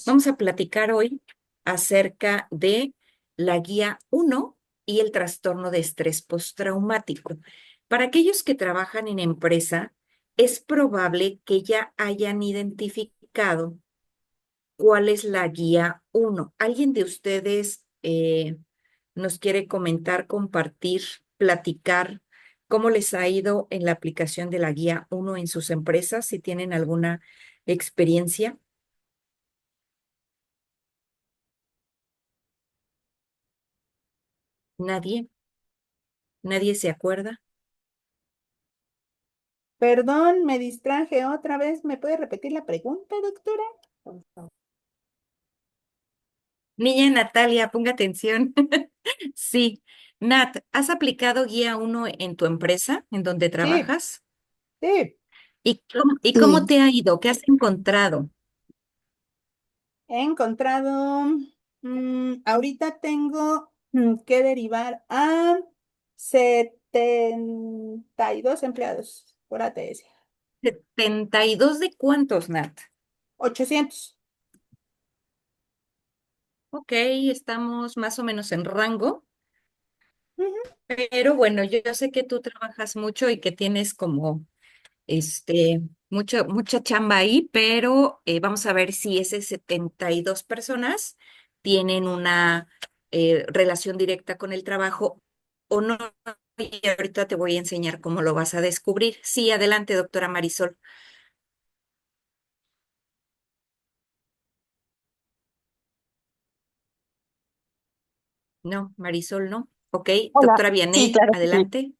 Vamos a platicar hoy acerca de la guía uno y el trastorno de estrés postraumático. Para aquellos que trabajan en empresa, es probable que ya hayan identificado cuál es la guía uno. ¿Alguien de ustedes nos quiere comentar, compartir, platicar cómo les ha ido en la aplicación de la guía uno en sus empresas? Si tienen alguna experiencia. Nadie. ¿Nadie se acuerda? Perdón, me distraje otra vez. ¿Me puede repetir la pregunta, doctora? Por favor. Niña Natalia, ponga atención. Sí. Nat, ¿has aplicado guía uno en tu empresa, en donde Sí, trabajas? sí. ¿Y cómo Sí. te ha ido? ¿Qué has encontrado? He encontrado, ahorita tengo que derivar a 72 empleados por ATS. 72 de cuántos, Nat. 800. Ok, estamos más o menos en rango, Ujú. pero bueno, yo sé que tú trabajas mucho y que tienes como mucha chamba ahí, pero vamos a ver si esas 72 personas tienen una relación directa con el trabajo o no. Y ahorita te voy a enseñar cómo lo vas a descubrir. Sí, adelante, doctora Marisol. No, Marisol, no. Ok, Hola, doctora sí, Vianey, claro que sí. adelante.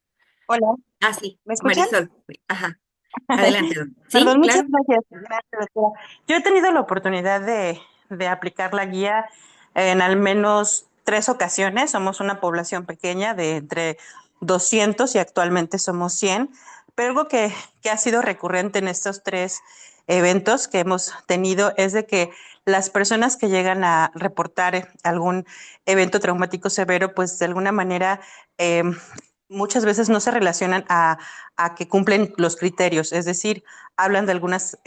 Hola, Ah, sí, ¿me escuchan? Marisol. Ajá, adelante, ¿sí? Perdón, muchas Claro. gracias. Gracias, doctora. Yo he tenido la oportunidad de aplicar la guía en al menos 3 ocasiones. Somos una población pequeña de entre 200 y actualmente somos 100. Pero algo que ha sido recurrente en estos 3 eventos que hemos tenido es de que las personas que llegan a reportar algún evento traumático severo, pues de alguna manera muchas veces no se relacionan a que cumplen los criterios, es decir, hablan de algunos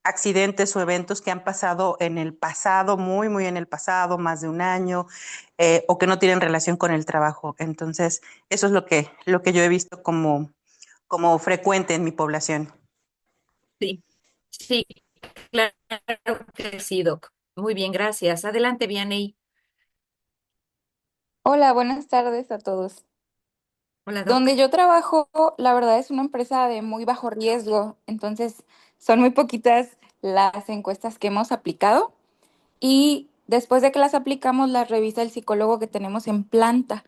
accidentes o eventos que han pasado en el pasado, muy, muy en el pasado, más de un año, o que no tienen relación con el trabajo. Entonces, eso es lo que yo he visto como frecuente en mi población. Sí, sí, claro que sí, doc. Muy bien, gracias. Adelante, Vianey. Hola, buenas tardes a todos. Hola, doc. Donde yo trabajo, la verdad es una empresa de muy bajo riesgo, entonces son muy poquitas las encuestas que hemos aplicado y después de que las aplicamos las revisa el psicólogo que tenemos en planta.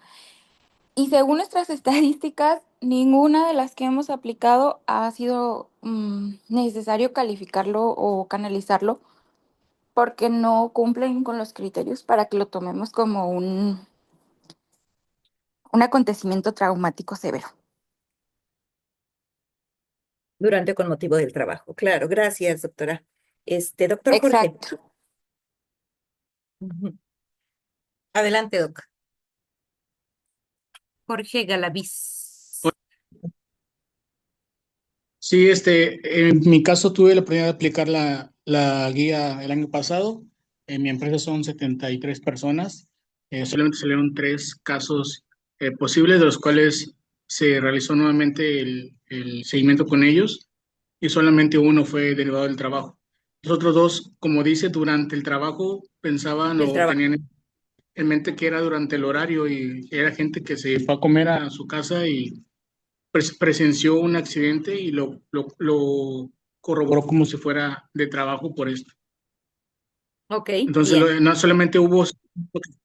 Y según nuestras estadísticas, ninguna de las que hemos aplicado ha sido necesario calificarlo o canalizarlo porque no cumplen con los criterios para que lo tomemos como un acontecimiento traumático severo. Durante o con motivo del trabajo. Claro, gracias, doctora. Doctor Jorge. Exacto. Ujú. Adelante, doc. Jorge Galaviz. Sí, en mi caso tuve la oportunidad de aplicar la guía el año pasado. En mi empresa son 73 personas. Solamente salieron 3 casos posibles, de los cuales se realizó nuevamente el seguimiento con ellos y solamente uno fue derivado del trabajo. Los otros dos, como dice, durante el trabajo pensaban Del o trabajo. tenían en mente que era durante el horario y era gente que se fue a comer a su casa y presenció un accidente y lo corroboró como si fuera de trabajo por esto. Ok, Entonces, bien. no solamente hubo,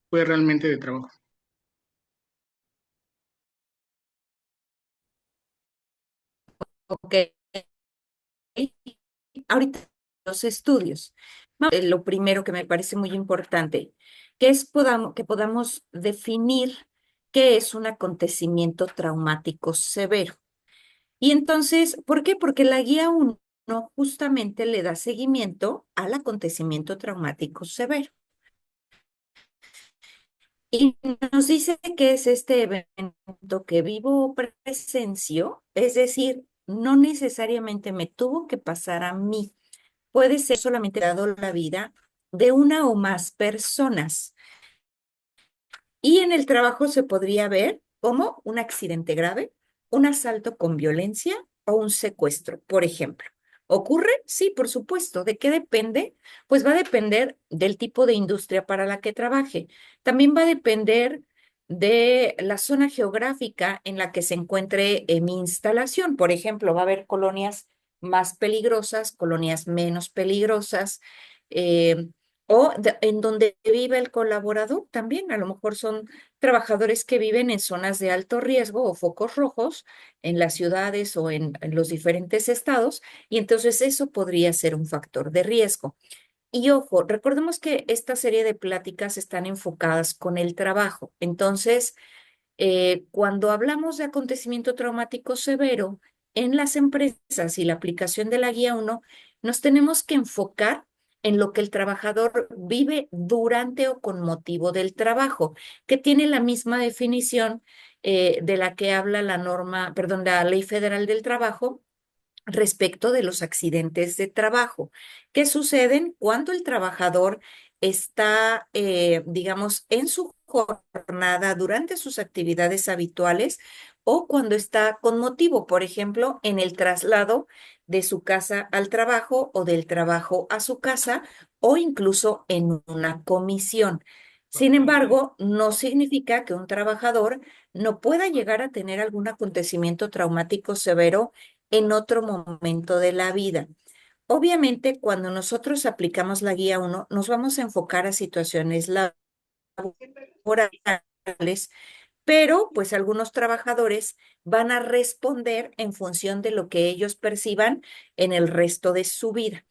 fue realmente de trabajo. Ok. Ahorita los estudios. Lo primero que me parece muy importante, que podamos definir qué es un acontecimiento traumático severo. Y entonces, ¿por qué? Porque la guía uno justamente le da seguimiento al acontecimiento traumático severo. Y nos dice que es este evento que vivo o presencio, es decir, no necesariamente me tuvo que pasar a mí. Puede ser solamente dado la vida de una o más personas. Y en el trabajo se podría ver como un accidente grave, un asalto con violencia o un secuestro, por ejemplo. ¿Ocurre? Sí, por supuesto. ¿De qué depende? Pues va a depender del tipo de industria para la que trabaje. También va a depender de la zona geográfica en la que se encuentre mi instalación. Por ejemplo, va a haber colonias más peligrosas, colonias menos peligrosas. eh, en donde vive el colaborador también, a lo mejor son trabajadores que viven en zonas de alto riesgo o focos rojos en las ciudades o en los diferentes estados, y entonces eso podría ser un factor de riesgo. Y ojo, recordemos que esta serie de pláticas están enfocadas con el trabajo. Entonces, cuando hablamos de acontecimiento traumático severo en las empresas y la aplicación de la guía uno, nos tenemos que enfocar en lo que el trabajador vive durante o con motivo del trabajo, que tiene la misma definición de la que habla la norma, perdón, la Ley Federal del Trabajo respecto de los accidentes de trabajo, que suceden cuando el trabajador está, digamos, en su jornada durante sus actividades habituales o cuando está con motivo, por ejemplo, en el traslado de su casa al trabajo o del trabajo a su casa o incluso en una comisión. Sin embargo, no significa que un trabajador no pueda llegar a tener algún acontecimiento traumático severo en otro momento de la vida. Obviamente, cuando nosotros aplicamos la guía uno, nos vamos a enfocar a situaciones laborales, pero pues algunos trabajadores van a responder en función de lo que ellos perciban en el resto de su vida.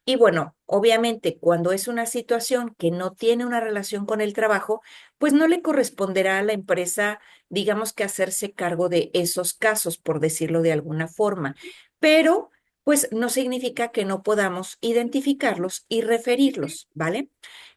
Y bueno, obviamente cuando es una situación que no tiene una relación con el trabajo, pues no le corresponderá a la empresa, digamos que hacerse cargo de esos casos, por decirlo de alguna forma. Pero pues no significa que no podamos identificarlos y referirlos, ¿vale?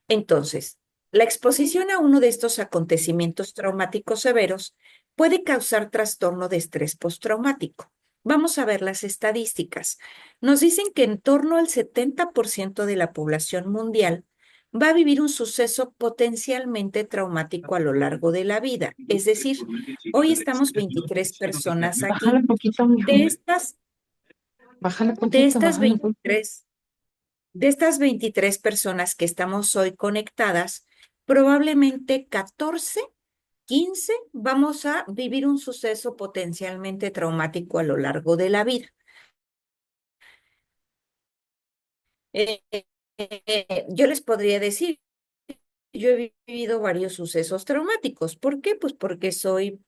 Entonces, la exposición a uno de estos acontecimientos traumáticos severos puede causar trastorno de estrés postraumático. Vamos a ver las estadísticas. Nos dicen que en torno al 70% de la población mundial va a vivir un suceso potencialmente traumático a lo largo de la vida. Es decir, hoy estamos 23 personas aquí. Bájale poquito, mijo. De estas, Bájale de poquito, estas bájale poquito. 23 de estas 23 personas que estamos hoy conectadas, probablemente 14, 15 vamos a vivir un suceso potencialmente traumático a lo largo de la vida. Eh, yo les podría decir, yo he vivido varios sucesos traumáticos. ¿Por qué? Pues porque soy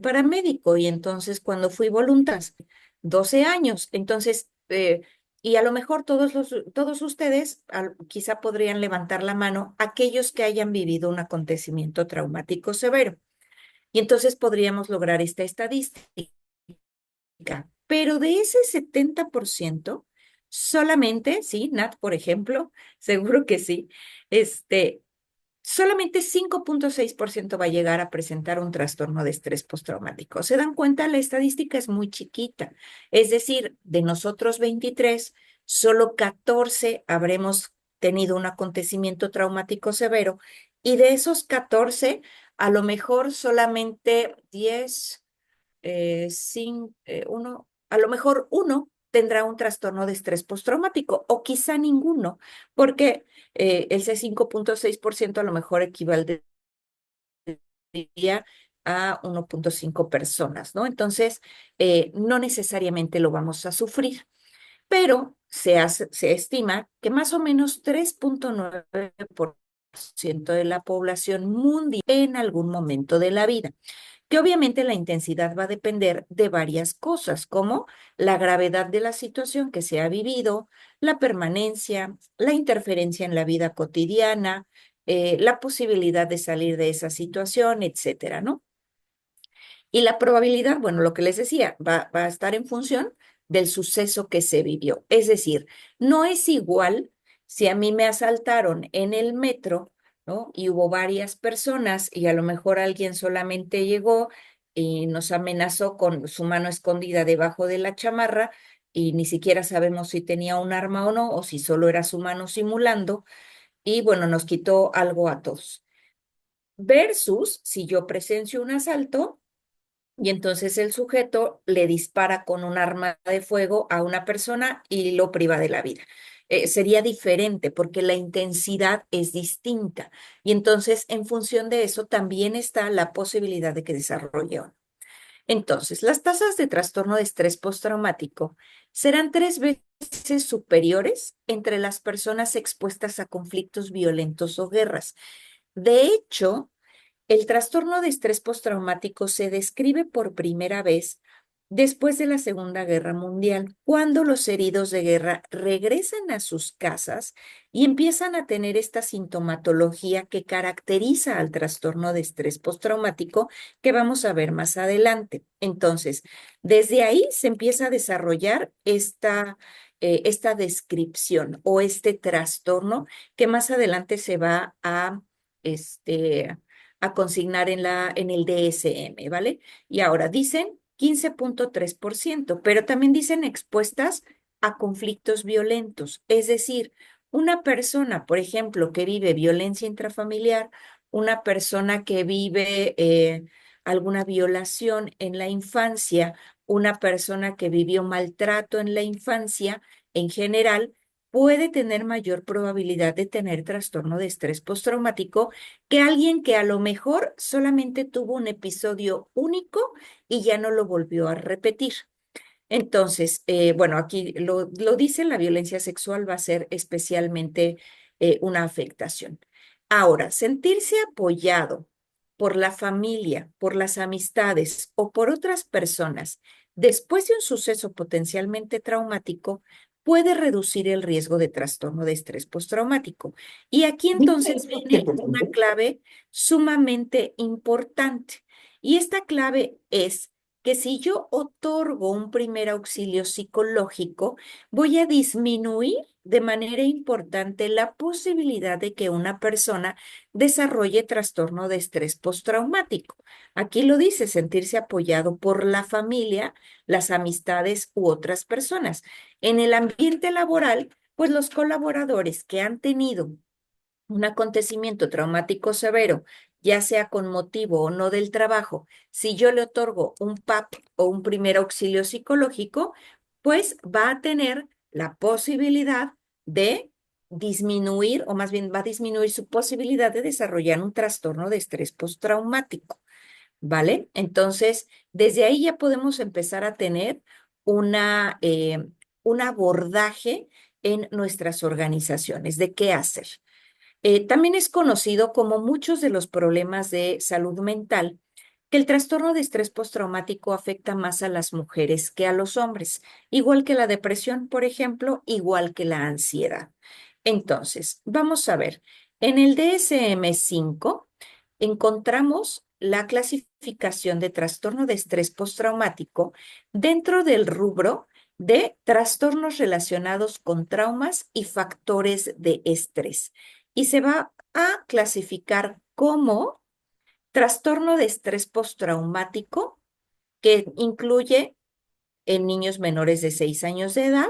paramédico y entonces cuando fui voluntaria, 12 años, entonces, y a lo mejor todos ustedes quizá podrían levantar la mano aquellos que hayan vivido un acontecimiento traumático severo. Y entonces podríamos lograr esta estadística. Pero de ese 70%, solamente, sí, Nat, por ejemplo, seguro que sí, solamente 5,6% va a llegar a presentar un trastorno de estrés postraumático. ¿Se dan cuenta? La estadística es muy chiquita. Es decir, de nosotros 23, solo 14 habremos tenido un acontecimiento traumático severo y de esos 14, a lo mejor solamente 10 a lo mejor uno tendrá un trastorno de estrés postraumático o quizá ninguno, porque ese 5,6% a lo mejor equivaldría a 1,5 personas, ¿no? Entonces, no necesariamente lo vamos a sufrir, pero se estima que más o menos 3,9% de la población mundial en algún momento de la vida, que obviamente la intensidad va a depender de varias cosas, como la gravedad de la situación que se ha vivido, la permanencia, la interferencia en la vida cotidiana, la posibilidad de salir de esa situación, etcétera, ¿no? Y la probabilidad, bueno, lo que les decía, va a estar en función del suceso que se vivió. Es decir, no es igual si a mí me asaltaron en el metro, ¿no? Y hubo varias personas y a lo mejor alguien solamente llegó y nos amenazó con su mano escondida debajo de la chamarra y ni siquiera sabemos si tenía un arma o no, o si solo era su mano simulando. y bueno, nos quitó algo a todos. Versus si yo presencio un asalto y entonces el sujeto le dispara con un arma de fuego a una persona y lo priva de la vida. Sería diferente porque la intensidad es distinta y entonces en función de eso también está la posibilidad de que desarrolle o no. Entonces, las tasas de trastorno de estrés postraumático serán 3 veces superiores entre las personas expuestas a conflictos violentos o guerras. De hecho, el trastorno de estrés postraumático se describe por primera vez después de la Segunda Guerra Mundial, cuando los heridos de guerra regresan a sus casas y empiezan a tener esta sintomatología que caracteriza al trastorno de estrés postraumático que vamos a ver más adelante. Entonces, desde ahí se empieza a desarrollar esta descripción o este trastorno que más adelante se va a consignar en el DSM, ¿vale? Y ahora dicen 15,3%, pero también dicen expuestas a conflictos violentos. Es decir, una persona, por ejemplo, que vive violencia intrafamiliar, una persona que vive alguna violación en la infancia, una persona que vivió maltrato en la infancia, en general, puede tener mayor probabilidad de tener trastorno de estrés postraumático que alguien que a lo mejor solamente tuvo un episodio único y ya no lo volvió a repetir. Entonces, bueno, aquí lo dice, la violencia sexual va a ser especialmente una afectación. Ahora, sentirse apoyado por la familia, por las amistades o por otras personas después de un suceso potencialmente traumático puede reducir el riesgo de trastorno de estrés postraumático. Y aquí entonces viene una clave sumamente importante. Y esta clave es que si yo otorgo un primer auxilio psicológico, voy a disminuir de manera importante la posibilidad de que una persona desarrolle trastorno de estrés postraumático. Aquí lo dice, sentirse apoyado por la familia, las amistades u otras personas. En el ambiente laboral, pues los colaboradores que han tenido un acontecimiento traumático severo, ya sea con motivo o no del trabajo, si yo le otorgo un PAP o un primer auxilio psicológico, pues va a tener la posibilidad de disminuir, o más bien va a disminuir su posibilidad de desarrollar un trastorno de estrés postraumático, ¿vale? Entonces, desde ahí ya podemos empezar a tener un abordaje en nuestras organizaciones de qué hacer. También es conocido como muchos de los problemas de salud mental, que el trastorno de estrés postraumático afecta más a las mujeres que a los hombres, igual que la depresión, por ejemplo, igual que la ansiedad. Entonces, vamos a ver, en el DSM-5 encontramos la clasificación de trastorno de estrés postraumático dentro del rubro de trastornos relacionados con traumas y factores de estrés y se va a clasificar como trastorno de estrés postraumático que incluye en niños menores de 6 años de edad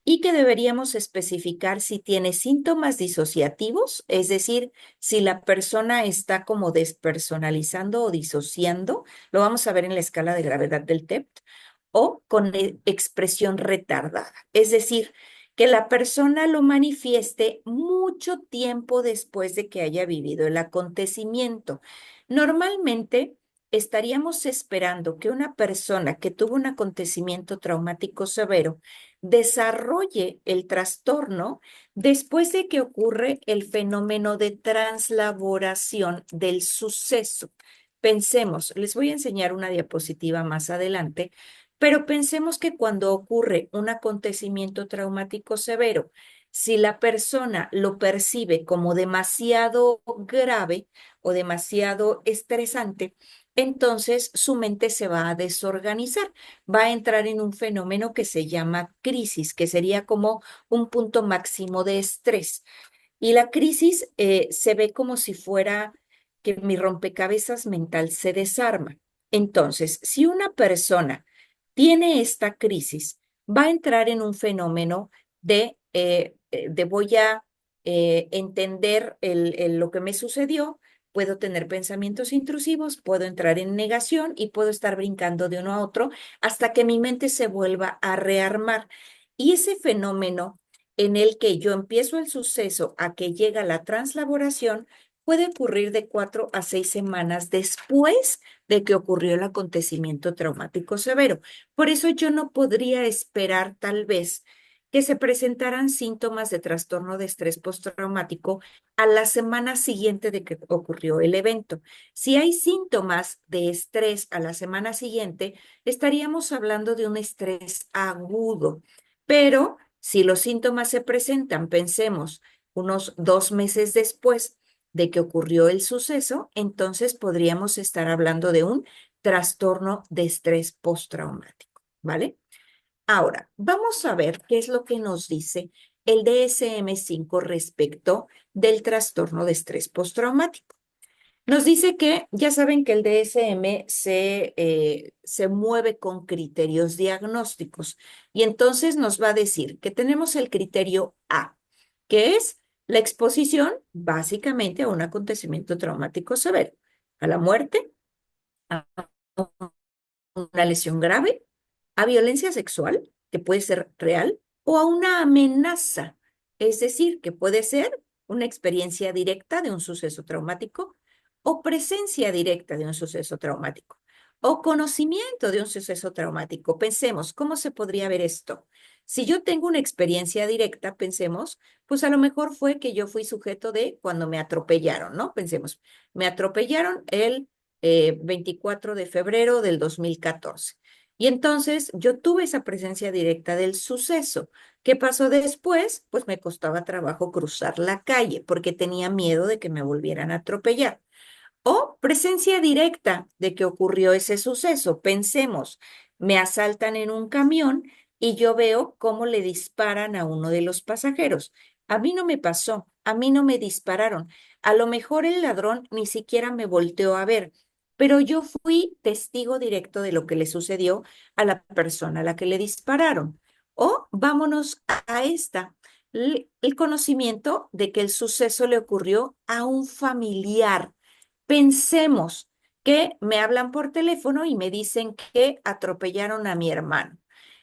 y que deberíamos especificar si tiene síntomas disociativos, es decir, si la persona está como despersonalizando o disociando, lo vamos a ver en la escala de gravedad del TEPT, o con expresión retardada, es decir, que la persona lo manifieste mucho tiempo después de que haya vivido el acontecimiento. Normalmente estaríamos esperando que una persona que tuvo un acontecimiento traumático severo desarrolle el trastorno después de que ocurre el fenómeno de translaboración del suceso. Pensemos, les voy a enseñar una diapositiva más adelante, pero pensemos que cuando ocurre un acontecimiento traumático severo, si la persona lo percibe como demasiado grave o demasiado estresante, entonces su mente se va a desorganizar, va a entrar en un fenómeno que se llama crisis, que sería como un punto máximo de estrés. Y la crisis se ve como si fuera que mi rompecabezas mental se desarma. Entonces, si una persona tiene esta crisis, va a entrar en un fenómeno de voy a entender lo que me sucedió, puedo tener pensamientos intrusivos, puedo entrar en negación y puedo estar brincando de uno a otro hasta que mi mente se vuelva a rearmar. Y ese fenómeno en el que yo empiezo el suceso a que llega la translaboración puede ocurrir de 4 a 6 semanas después de que ocurrió el acontecimiento traumático severo. Por eso yo no podría esperar tal vez que se presentaran síntomas de trastorno de estrés postraumático a la semana siguiente de que ocurrió el evento. Si hay síntomas de estrés a la semana siguiente, estaríamos hablando de un estrés agudo. Pero si los síntomas se presentan, pensemos, unos 2 meses después de que ocurrió el suceso, entonces podríamos estar hablando de un trastorno de estrés postraumático, ¿vale? Ahora, vamos a ver qué es lo que nos dice el DSM-5 respecto del trastorno de estrés postraumático. Nos dice que ya saben que el DSM se mueve con criterios diagnósticos y entonces nos va a decir que tenemos el criterio A, que es la exposición básicamente a un acontecimiento traumático severo, a la muerte, a una lesión grave, a violencia sexual, que puede ser real, o a una amenaza, es decir, que puede ser una experiencia directa de un suceso traumático o presencia directa de un suceso traumático o conocimiento de un suceso traumático. Pensemos, ¿cómo se podría ver esto? Si yo tengo una experiencia directa, pensemos, pues a lo mejor fue que yo fui sujeto de cuando me atropellaron, ¿no? Pensemos, me atropellaron el 24 de febrero del 2014. Y entonces yo tuve esa presencia directa del suceso. ¿Qué pasó después? Pues me costaba trabajo cruzar la calle porque tenía miedo de que me volvieran a atropellar. O presencia directa de que ocurrió ese suceso. Pensemos, me asaltan en un camión y yo veo cómo le disparan a uno de los pasajeros. A mí no me pasó, a mí no me dispararon. A lo mejor el ladrón ni siquiera me volteó a ver, pero yo fui testigo directo de lo que le sucedió a la persona a la que le dispararon. O vámonos a esta, el conocimiento de que el suceso le ocurrió a un familiar. Pensemos que me hablan por teléfono y me dicen que atropellaron a mi hermano.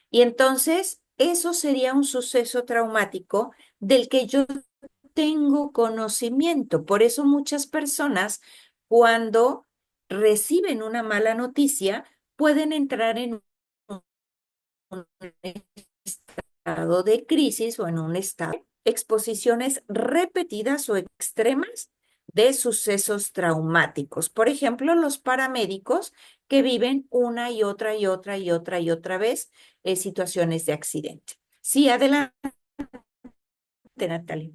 Y entonces eso sería un suceso traumático del que yo tengo conocimiento. Por eso muchas personas, cuando reciben una mala noticia, pueden entrar en un estado de crisis o en un estado de exposiciones repetidas o extremas de sucesos traumáticos. Por ejemplo, los paramédicos que viven una y otra y otra y otra y otra vez situaciones de accidente. Sí, adelante, Natalia.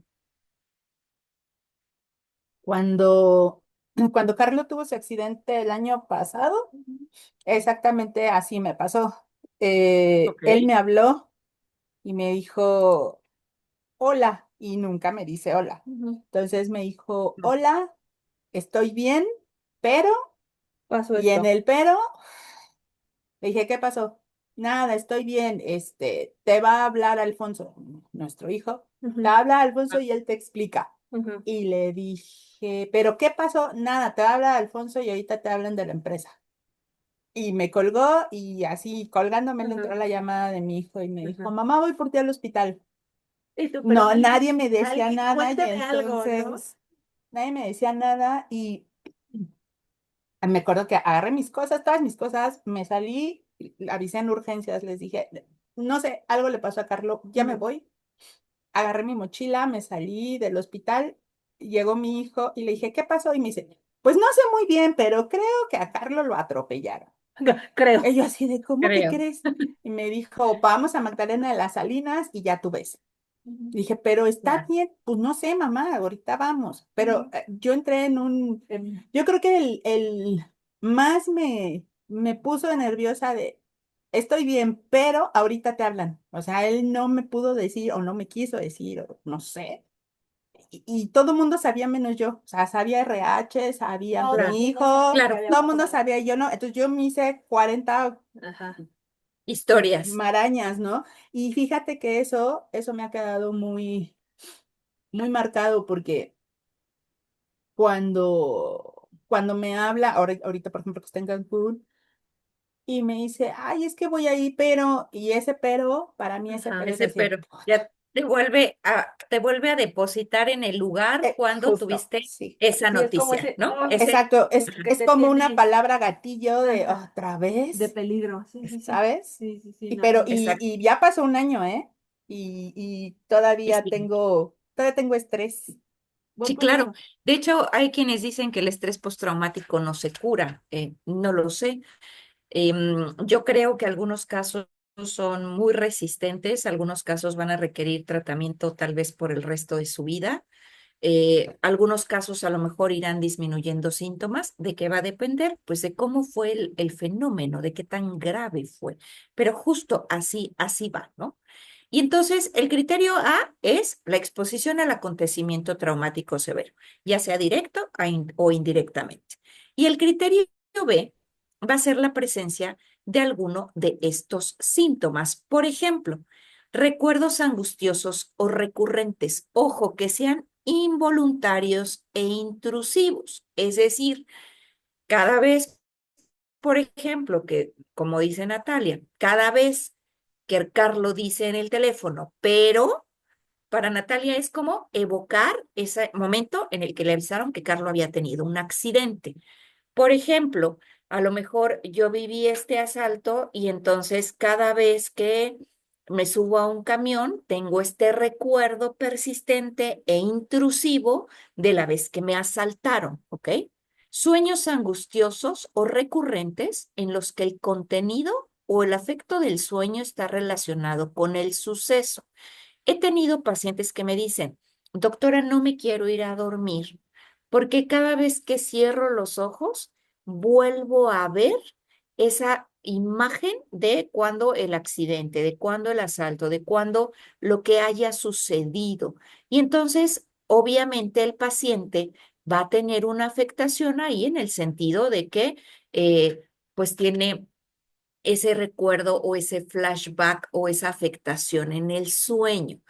Cuando Carlos tuvo su accidente el año pasado, exactamente así me pasó. Él me habló y me dijo, hola, y nunca me dice hola. Entonces me dijo, hola, estoy bien, pero, Pasó y en esto. el pero, le dije, ¿qué pasó? Nada, estoy bien, te va a hablar Alfonso, nuestro hijo, te va a hablar Alfonso y él te explica. Y le dije, ¿pero qué pasó? Nada, te va a hablar Alfonso y ahorita te hablan de la empresa. Y me colgó y así colgándome le entró la llamada de mi hijo y me dijo, mamá, voy por ti al hospital. Y tú, No, pero nadie me decía alguien, nada y cuéntame algo, ¿no? entonces nadie me decía nada y me acuerdo que agarré mis cosas, todas mis cosas, me salí, avisé en urgencias, les dije, no sé, algo le pasó a Carlos, ya me voy. Agarré mi mochila, me salí del hospital, llegó mi hijo y le dije, ¿qué pasó? Y me dice, pues no sé muy bien, pero creo que a Carlos lo atropellaron. Creo. Y yo así de, ¿cómo que Creo. crees? Y me dijo, vamos a Magdalena de las Salinas y ya tú ves. Dije, pero está Claro. bien, pues no sé, mamá, ahorita vamos. Pero yo entré en yo creo que el más me puso nerviosa de, estoy bien, pero ahorita te hablan. O sea, él no me pudo decir o no me quiso decir, o no sé. Y todo el mundo sabía menos yo. O sea, sabía RH, sabía Todo mi hijo, Claro. todo el mundo sabía y yo no. Entonces yo me hice 40 Ajá. Historias. marañas, ¿no? Y fíjate que eso me ha quedado muy muy marcado porque cuando me habla, ahorita por ejemplo que está en Cancún, y me dice, ay, es que voy ahí, pero, y ese pero, para mí ese Ajá. pero es Ese así, pero ya te vuelve a depositar en el lugar cuando justo, tuviste sí. esa Sí, es como noticia, ese, ¿no? oh, Exacto, que es te como una tiene, palabra gatillo de ajá, otra de vez, peligro. Sí, sí, sí. ¿sabes? Sí, sí, sí, Y no, pero, no. y, Exacto. y ya pasó un año, ¿eh? Y Y todavía tengo estrés. Voy sí, por claro. eso. De hecho, hay quienes dicen que el estrés postraumático no se cura. No lo sé. Yo creo que algunos casos son muy resistentes, algunos casos van a requerir tratamiento tal vez por el resto de su vida. Algunos casos a lo mejor irán disminuyendo síntomas. ¿De qué va a depender? Pues de cómo fue el fenómeno, de qué tan grave fue. Pero justo así va, ¿no? Y entonces el criterio A es la exposición al acontecimiento traumático severo, ya sea directo o indirectamente. Y el criterio B va a ser la presencia de alguno de estos síntomas. Por ejemplo, recuerdos angustiosos o recurrentes. Ojo, que sean involuntarios e intrusivos. Es decir, cada vez, por ejemplo, que, como dice Natalia, cada vez que Carlos dice en el teléfono, pero para Natalia es como evocar ese momento en el que le avisaron que Carlos había tenido un accidente. Por ejemplo, a lo mejor yo viví este asalto y entonces cada vez que me subo a un camión, tengo este recuerdo persistente e intrusivo de la vez que me asaltaron, ¿ok? Sueños angustiosos o recurrentes en los que el contenido o el afecto del sueño está relacionado con el suceso. He tenido pacientes que me dicen, doctora, no me quiero ir a dormir porque cada vez que cierro los ojos, vuelvo a ver esa imagen de cuando el accidente, de cuando el asalto, de cuando lo que haya sucedido. Y entonces, obviamente, el paciente va a tener una afectación ahí en el sentido de que, pues, tiene ese recuerdo o ese flashback o esa afectación en el sueño.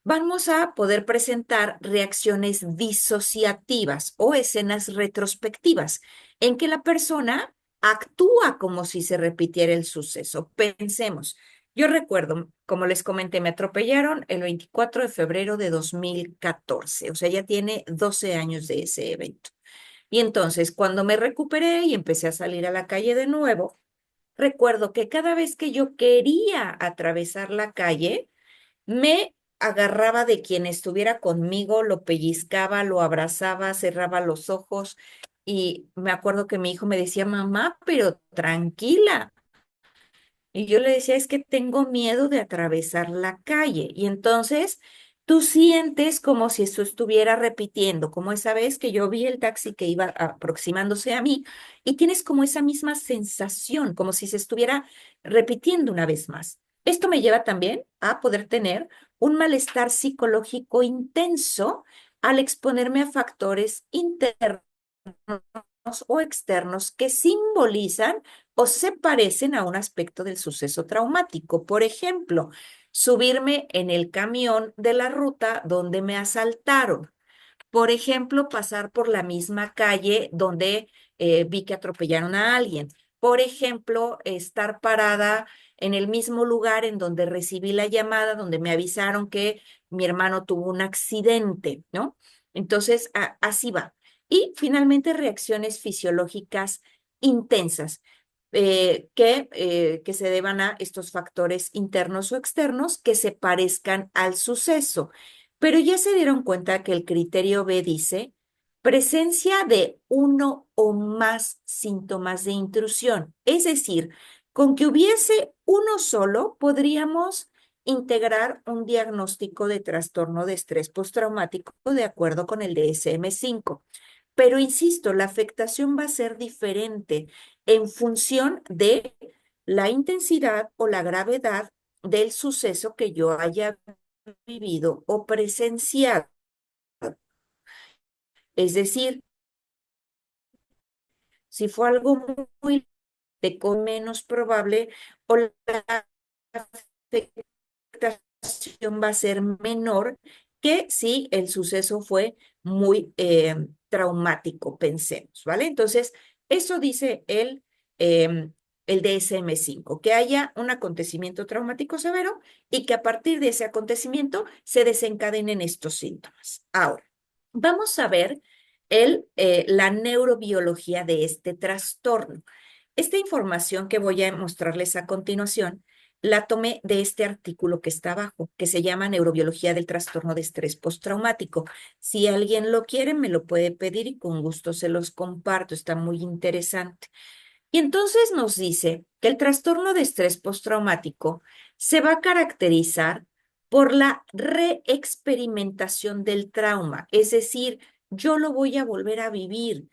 Vamos a poder presentar reacciones disociativas o escenas retrospectivas en que la persona actúa como si se repitiera el suceso. Pensemos, yo recuerdo, como les comenté, me atropellaron el 24 de febrero de 2014, o sea, ya tiene 12 años de ese evento. Y entonces, cuando me recuperé y empecé a salir a la calle de nuevo, recuerdo que cada vez que yo quería atravesar la calle, me agarraba de quien estuviera conmigo, lo pellizcaba, lo abrazaba, cerraba los ojos y me acuerdo que mi hijo me decía, mamá, pero tranquila. Y yo le decía, es que tengo miedo de atravesar la calle. Y entonces tú sientes como si esto estuviera repitiendo, como esa vez que yo vi el taxi que iba aproximándose a mí y tienes como esa misma sensación, como si se estuviera repitiendo una vez más. Esto me lleva también a poder tener un malestar psicológico intenso al exponerme a factores internos o externos que simbolizan o se parecen a un aspecto del suceso traumático. Por ejemplo, subirme en el camión de la ruta donde me asaltaron. Por ejemplo, pasar por la misma calle donde vi que atropellaron a alguien. Por ejemplo, estar parada en el mismo lugar en donde recibí la llamada, donde me avisaron que mi hermano tuvo un accidente, ¿no? Entonces, así va. Y finalmente, reacciones fisiológicas intensas que se deban a estos factores internos o externos que se parezcan al suceso. Pero ya se dieron cuenta que el criterio B dice presencia de uno o más síntomas de intrusión. Es decir, con que hubiese uno solo, podríamos integrar un diagnóstico de trastorno de estrés postraumático de acuerdo con el DSM-5. Pero insisto, la afectación va a ser diferente en función de la intensidad o la gravedad del suceso que yo haya vivido o presenciado. Es decir, si fue algo muy con menos probable o la afectación va a ser menor que si el suceso fue muy traumático, pensemos, ¿vale? Entonces, eso dice el DSM-5, que haya un acontecimiento traumático severo y que a partir de ese acontecimiento se desencadenen estos síntomas. Ahora, vamos a ver la neurobiología de este trastorno. Esta información que voy a mostrarles a continuación la tomé de este artículo que está abajo, que se llama Neurobiología del trastorno de estrés postraumático. Si alguien lo quiere, me lo puede pedir y con gusto se los comparto. Está muy interesante. Y entonces nos dice que el trastorno de estrés postraumático se va a caracterizar por la reexperimentación del trauma, es decir, yo lo voy a volver a vivir.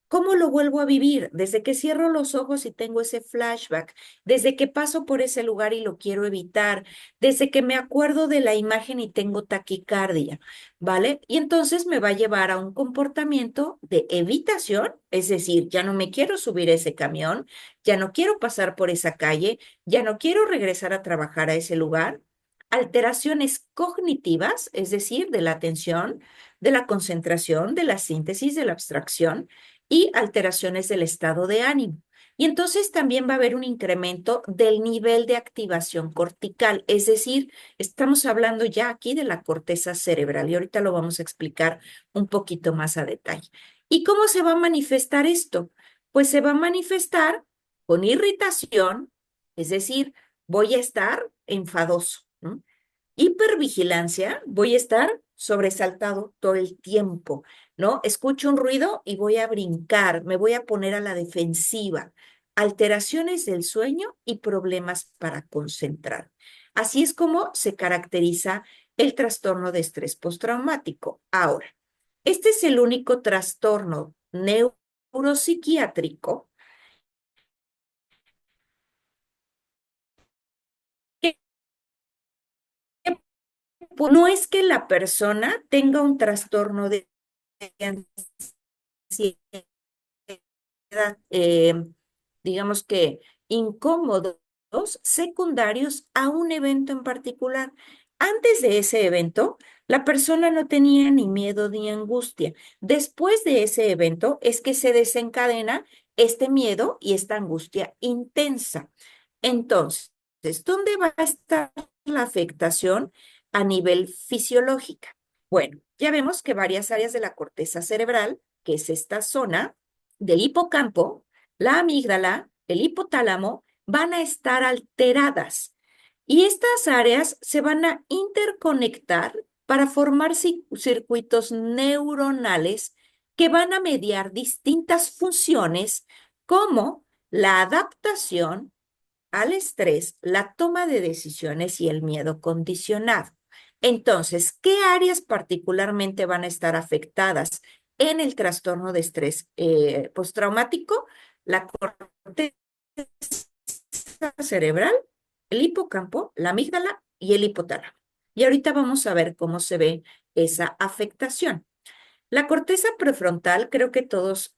¿Cómo lo vuelvo a vivir? Desde que cierro los ojos y tengo ese flashback, desde que paso por ese lugar y lo quiero evitar, desde que me acuerdo de la imagen y tengo taquicardia, ¿vale? Y entonces me va a llevar a un comportamiento de evitación, es decir, ya no me quiero subir a ese camión, ya no quiero pasar por esa calle, ya no quiero regresar a trabajar a ese lugar. Alteraciones cognitivas, es decir, de la atención, de la concentración, de la síntesis, de la abstracción y alteraciones del estado de ánimo. Y entonces también va a haber un incremento del nivel de activación cortical, es decir, estamos hablando ya aquí de la corteza cerebral y ahorita lo vamos a explicar un poquito más a detalle. ¿Y cómo se va a manifestar esto? Pues se va a manifestar con irritación, es decir, voy a estar enfadoso, ¿no? Hipervigilancia, voy a estar sobresaltado todo el tiempo, ¿no? Escucho un ruido y voy a brincar, me voy a poner a la defensiva. Alteraciones del sueño y problemas para concentrar. Así es como se caracteriza el trastorno de estrés postraumático. Ahora, este es el único trastorno neuropsiquiátrico que no es que la persona tenga un trastorno de ansiedad, eh, digamos que incómodos secundarios a un evento en particular. Antes de ese evento, la persona no tenía ni miedo ni angustia. Después de ese evento es que se desencadena este miedo y esta angustia intensa. Entonces, ¿dónde va a estar la afectación a nivel fisiológico? Bueno, ya vemos que varias áreas de la corteza cerebral, que es esta zona del hipocampo, la amígdala, el hipotálamo, van a estar alteradas. Y estas áreas se van a interconectar para formar circuitos neuronales que van a mediar distintas funciones como la adaptación al estrés, la toma de decisiones y el miedo condicionado. Entonces, ¿qué áreas particularmente van a estar afectadas en el trastorno de estrés postraumático? La corteza cerebral, el hipocampo, la amígdala y el hipotálamo. Y ahorita vamos a ver cómo se ve esa afectación. La corteza prefrontal, creo que todos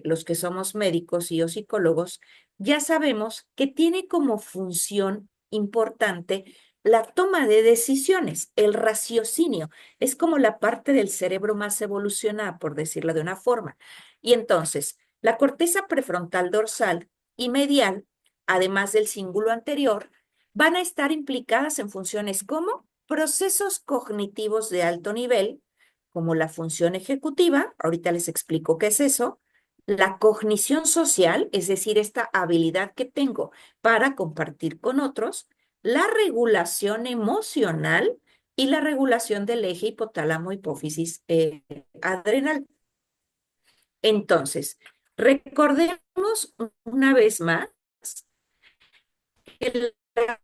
los que somos médicos y o psicólogos ya sabemos que tiene como función importante la toma de decisiones, el raciocinio. Es como la parte del cerebro más evolucionada, por decirlo de una forma. Y entonces, la corteza prefrontal dorsal y medial, además del cíngulo anterior, van a estar implicadas en funciones como procesos cognitivos de alto nivel, como la función ejecutiva, ahorita les explico qué es eso, la cognición social, es decir, esta habilidad que tengo para compartir con otros, la regulación emocional y la regulación del eje hipotálamo, hipófisis, adrenal. Entonces, recordemos una vez más que la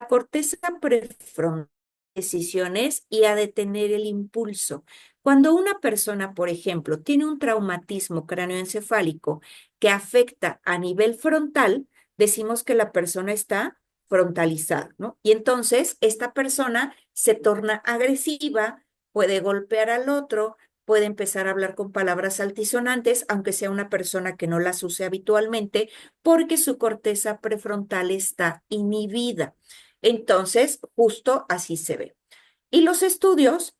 corteza prefrontal decisiones y a detener el impulso. Cuando una persona, por ejemplo, tiene un traumatismo cráneoencefálico que afecta a nivel frontal, decimos que la persona está frontalizada, ¿no? Y entonces esta persona se torna agresiva, puede golpear al otro, puede empezar a hablar con palabras altisonantes, aunque sea una persona que no las use habitualmente, porque su corteza prefrontal está inhibida. Entonces, justo así se ve. Y los estudios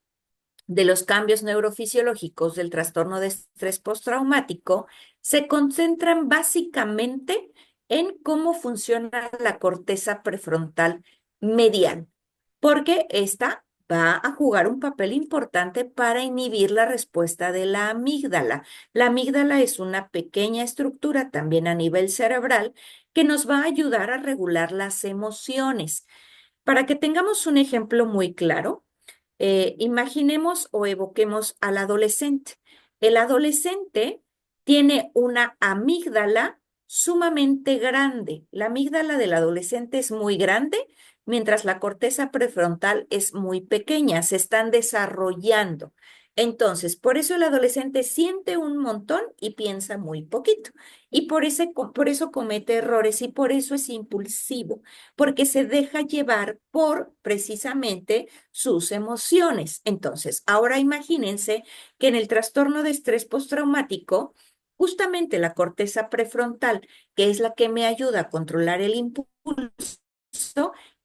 de los cambios neurofisiológicos del trastorno de estrés postraumático se concentran básicamente en cómo funciona la corteza prefrontal medial, porque esta va a jugar un papel importante para inhibir la respuesta de la amígdala. La amígdala es una pequeña estructura también a nivel cerebral que nos va a ayudar a regular las emociones. Para que tengamos un ejemplo muy claro, imaginemos o evoquemos al adolescente. El adolescente tiene una amígdala sumamente grande. La amígdala del adolescente es muy grande, mientras la corteza prefrontal es muy pequeña, se están desarrollando. Entonces, por eso el adolescente siente un montón y piensa muy poquito. Y por eso comete errores y por eso es impulsivo, porque se deja llevar por precisamente sus emociones. Entonces, ahora imagínense que en el trastorno de estrés postraumático, justamente la corteza prefrontal, que es la que me ayuda a controlar el impulso,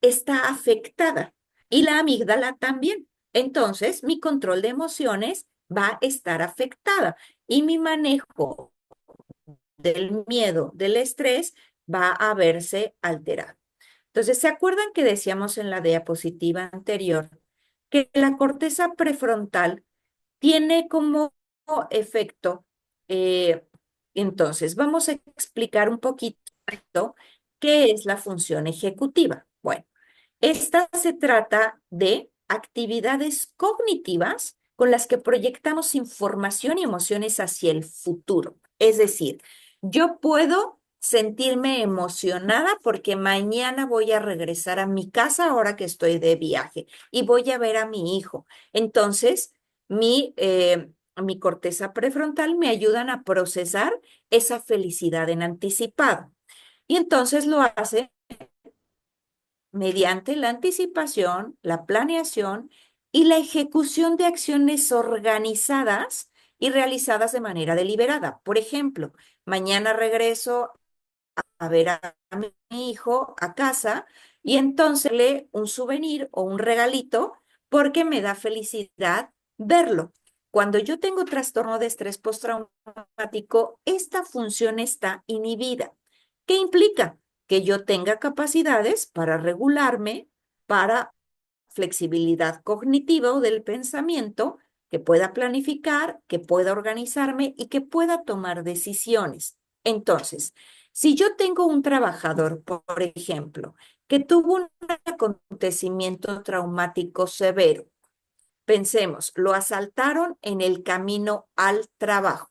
está afectada y la amígdala también. Entonces, mi control de emociones va a estar afectada y mi manejo del miedo, del estrés, va a verse alterado. Entonces, ¿se acuerdan que decíamos en la diapositiva anterior que la corteza prefrontal tiene como efecto? eh, entonces, vamos a explicar un poquito qué es la función ejecutiva. Bueno, esta se trata de actividades cognitivas con las que proyectamos información y emociones hacia el futuro. Es decir, yo puedo sentirme emocionada porque mañana voy a regresar a mi casa ahora que estoy de viaje y voy a ver a mi hijo. Entonces, mi corteza prefrontal me ayudan a procesar esa felicidad en anticipado. Y entonces lo hace mediante la anticipación, la planeación y la ejecución de acciones organizadas y realizadas de manera deliberada. Por ejemplo, mañana regreso a ver a mi hijo a casa y entonces le un souvenir o un regalito porque me da felicidad verlo. Cuando yo tengo trastorno de estrés postraumático, esta función está inhibida. ¿Qué implica? Que yo tenga capacidades para regularme, para flexibilidad cognitiva o del pensamiento, que pueda planificar, que pueda organizarme y que pueda tomar decisiones. Entonces, si yo tengo un trabajador, por ejemplo, que tuvo un acontecimiento traumático severo, pensemos, lo asaltaron en el camino al trabajo.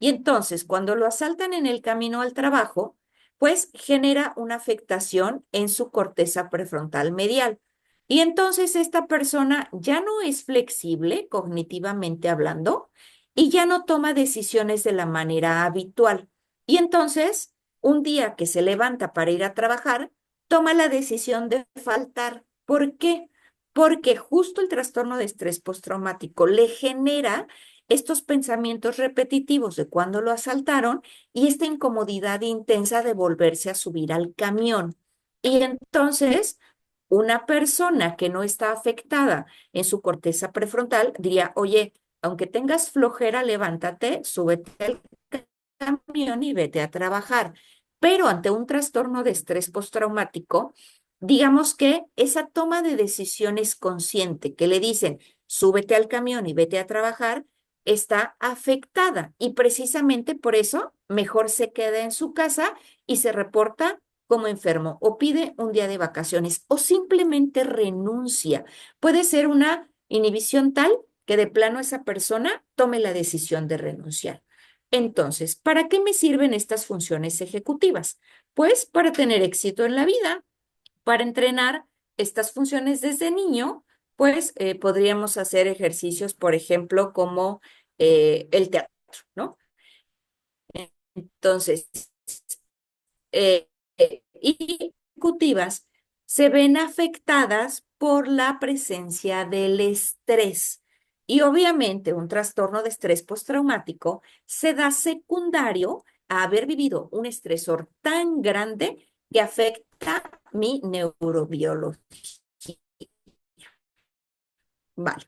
Y entonces, cuando lo asaltan en el camino al trabajo, pues genera una afectación en su corteza prefrontal medial. Y entonces esta persona ya no es flexible cognitivamente hablando y ya no toma decisiones de la manera habitual. Y entonces, un día que se levanta para ir a trabajar, toma la decisión de faltar. ¿Por qué? Porque justo el trastorno de estrés postraumático le genera estos pensamientos repetitivos de cuando lo asaltaron y esta incomodidad intensa de volverse a subir al camión. Y entonces, una persona que no está afectada en su corteza prefrontal diría, oye, aunque tengas flojera, levántate, súbete al camión y vete a trabajar. Pero ante un trastorno de estrés postraumático, digamos que esa toma de decisiones consciente que le dicen, súbete al camión y vete a trabajar, está afectada y precisamente por eso mejor se queda en su casa y se reporta como enfermo o pide un día de vacaciones o simplemente renuncia. Puede ser una inhibición tal que de plano esa persona tome la decisión de renunciar. Entonces, ¿para qué me sirven estas funciones ejecutivas? Pues para tener éxito en la vida, para entrenar estas funciones desde niño, pues podríamos hacer ejercicios, por ejemplo, como el teatro, ¿no? Entonces, y ejecutivas se ven afectadas por la presencia del estrés. Y obviamente un trastorno de estrés postraumático se da secundario a haber vivido un estresor tan grande que afecta mi neurobiología. Vale.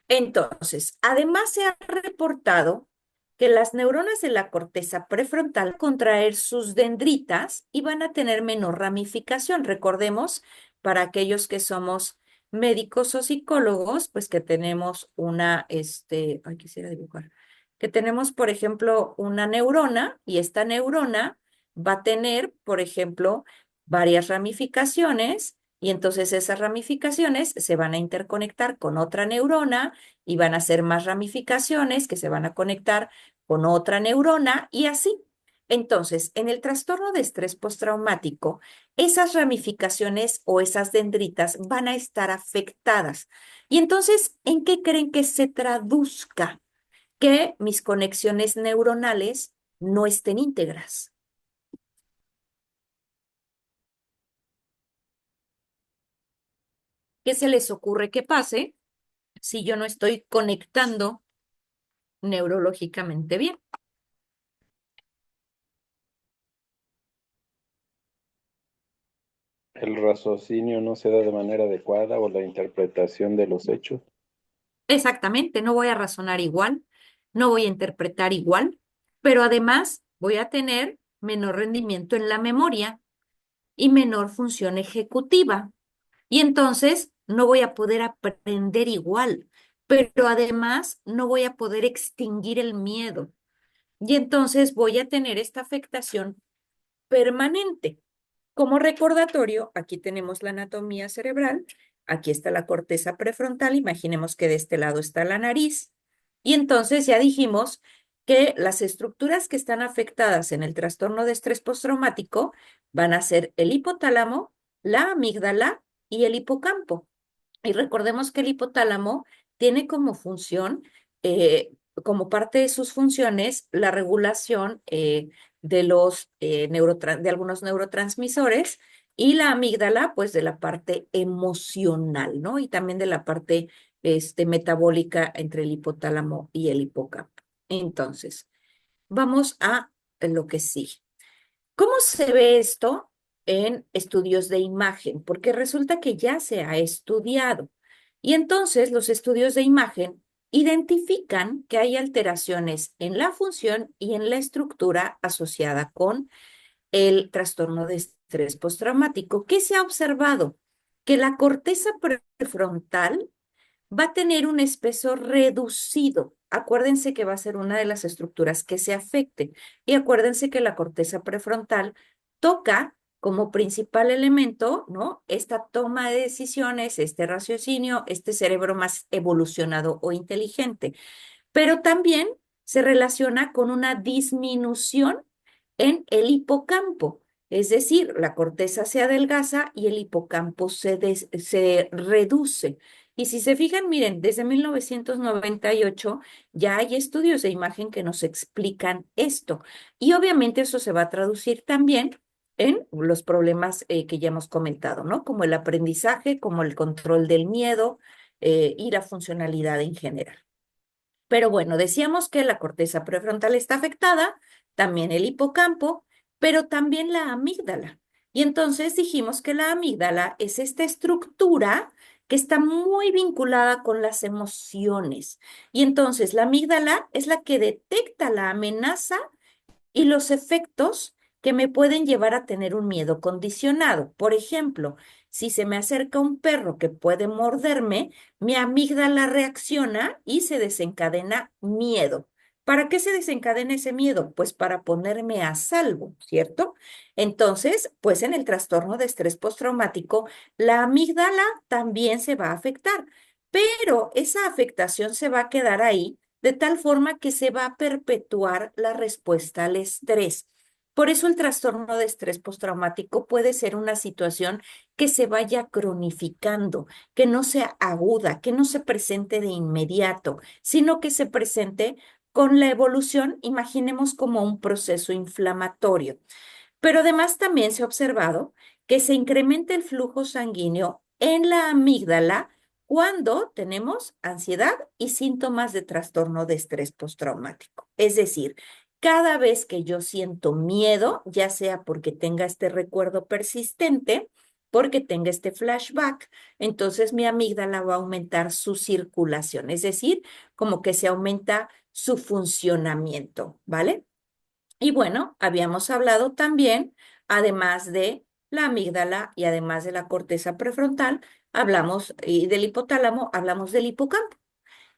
Entonces, además se ha reportado que las neuronas de la corteza prefrontal van a contraer sus dendritas y van a tener menor ramificación. Recordemos, para aquellos que somos médicos o psicólogos, pues que tenemos ay, quisiera dibujar, que tenemos, por ejemplo, una neurona y esta neurona va a tener, por ejemplo, varias ramificaciones y entonces esas ramificaciones se van a interconectar con otra neurona y van a ser más ramificaciones que se van a conectar con otra neurona y así. Entonces, en el trastorno de estrés postraumático, esas ramificaciones o esas dendritas van a estar afectadas. Y entonces, ¿en qué creen que se traduzca que mis conexiones neuronales no estén íntegras? ¿Qué se les ocurre que pase si yo no estoy conectando neurológicamente bien? El raciocinio no se da de manera adecuada o la interpretación de los hechos. Exactamente, no voy a razonar igual, no voy a interpretar igual, pero además voy a tener menor rendimiento en la memoria y menor función ejecutiva. Y entonces no voy a poder aprender igual, pero además no voy a poder extinguir el miedo. Y entonces voy a tener esta afectación permanente. Como recordatorio, aquí tenemos la anatomía cerebral, aquí está la corteza prefrontal, imaginemos que de este lado está la nariz, y entonces ya dijimos que las estructuras que están afectadas en el trastorno de estrés postraumático van a ser el hipotálamo, la amígdala y el hipocampo. Y recordemos que el hipotálamo tiene como función, como parte de sus funciones, la regulación de algunos neurotransmisores y la amígdala, pues de la parte emocional, ¿no? Y también de la parte metabólica entre el hipotálamo y el hipocampo. Entonces, vamos a lo que sigue. ¿Cómo se ve esto en estudios de imagen? Porque resulta que ya se ha estudiado. Y entonces los estudios de imagen identifican que hay alteraciones en la función y en la estructura asociada con el trastorno de estrés postraumático. ¿Qué se ha observado? Que la corteza prefrontal va a tener un espesor reducido. Acuérdense que va a ser una de las estructuras que se afecte. Y acuérdense que la corteza prefrontal toca como principal elemento, ¿no? Esta toma de decisiones, este raciocinio, este cerebro más evolucionado o inteligente. Pero también se relaciona con una disminución en el hipocampo. Es decir, la corteza se adelgaza y el hipocampo se reduce. Y si se fijan, miren, desde 1998 ya hay estudios de imagen que nos explican esto. Y obviamente eso se va a traducir también en los problemas que ya hemos comentado, ¿no? Como el aprendizaje, como el control del miedo y la funcionalidad en general. Pero bueno, decíamos que la corteza prefrontal está afectada, también el hipocampo, pero también la amígdala. Y entonces dijimos que la amígdala es esta estructura que está muy vinculada con las emociones. Y entonces la amígdala es la que detecta la amenaza y los efectos que me pueden llevar a tener un miedo condicionado. Por ejemplo, si se me acerca un perro que puede morderme, mi amígdala reacciona y se desencadena miedo. ¿Para qué se desencadena ese miedo? Pues para ponerme a salvo, ¿cierto? Entonces, pues en el trastorno de estrés postraumático, la amígdala también se va a afectar, pero esa afectación se va a quedar ahí de tal forma que se va a perpetuar la respuesta al estrés. Por eso el trastorno de estrés postraumático puede ser una situación que se vaya cronificando, que no sea aguda, que no se presente de inmediato, sino que se presente con la evolución, imaginemos como un proceso inflamatorio. Pero además también se ha observado que se incrementa el flujo sanguíneo en la amígdala cuando tenemos ansiedad y síntomas de trastorno de estrés postraumático. Es decir, cada vez que yo siento miedo, ya sea porque tenga este recuerdo persistente porque tenga este flashback, entonces mi amígdala va a aumentar su circulación, es decir, como que se aumenta su funcionamiento, ¿vale? Y bueno, habíamos hablado también, además de la amígdala y además de la corteza prefrontal, hablamos y del hipotálamo, hablamos del hipocampo.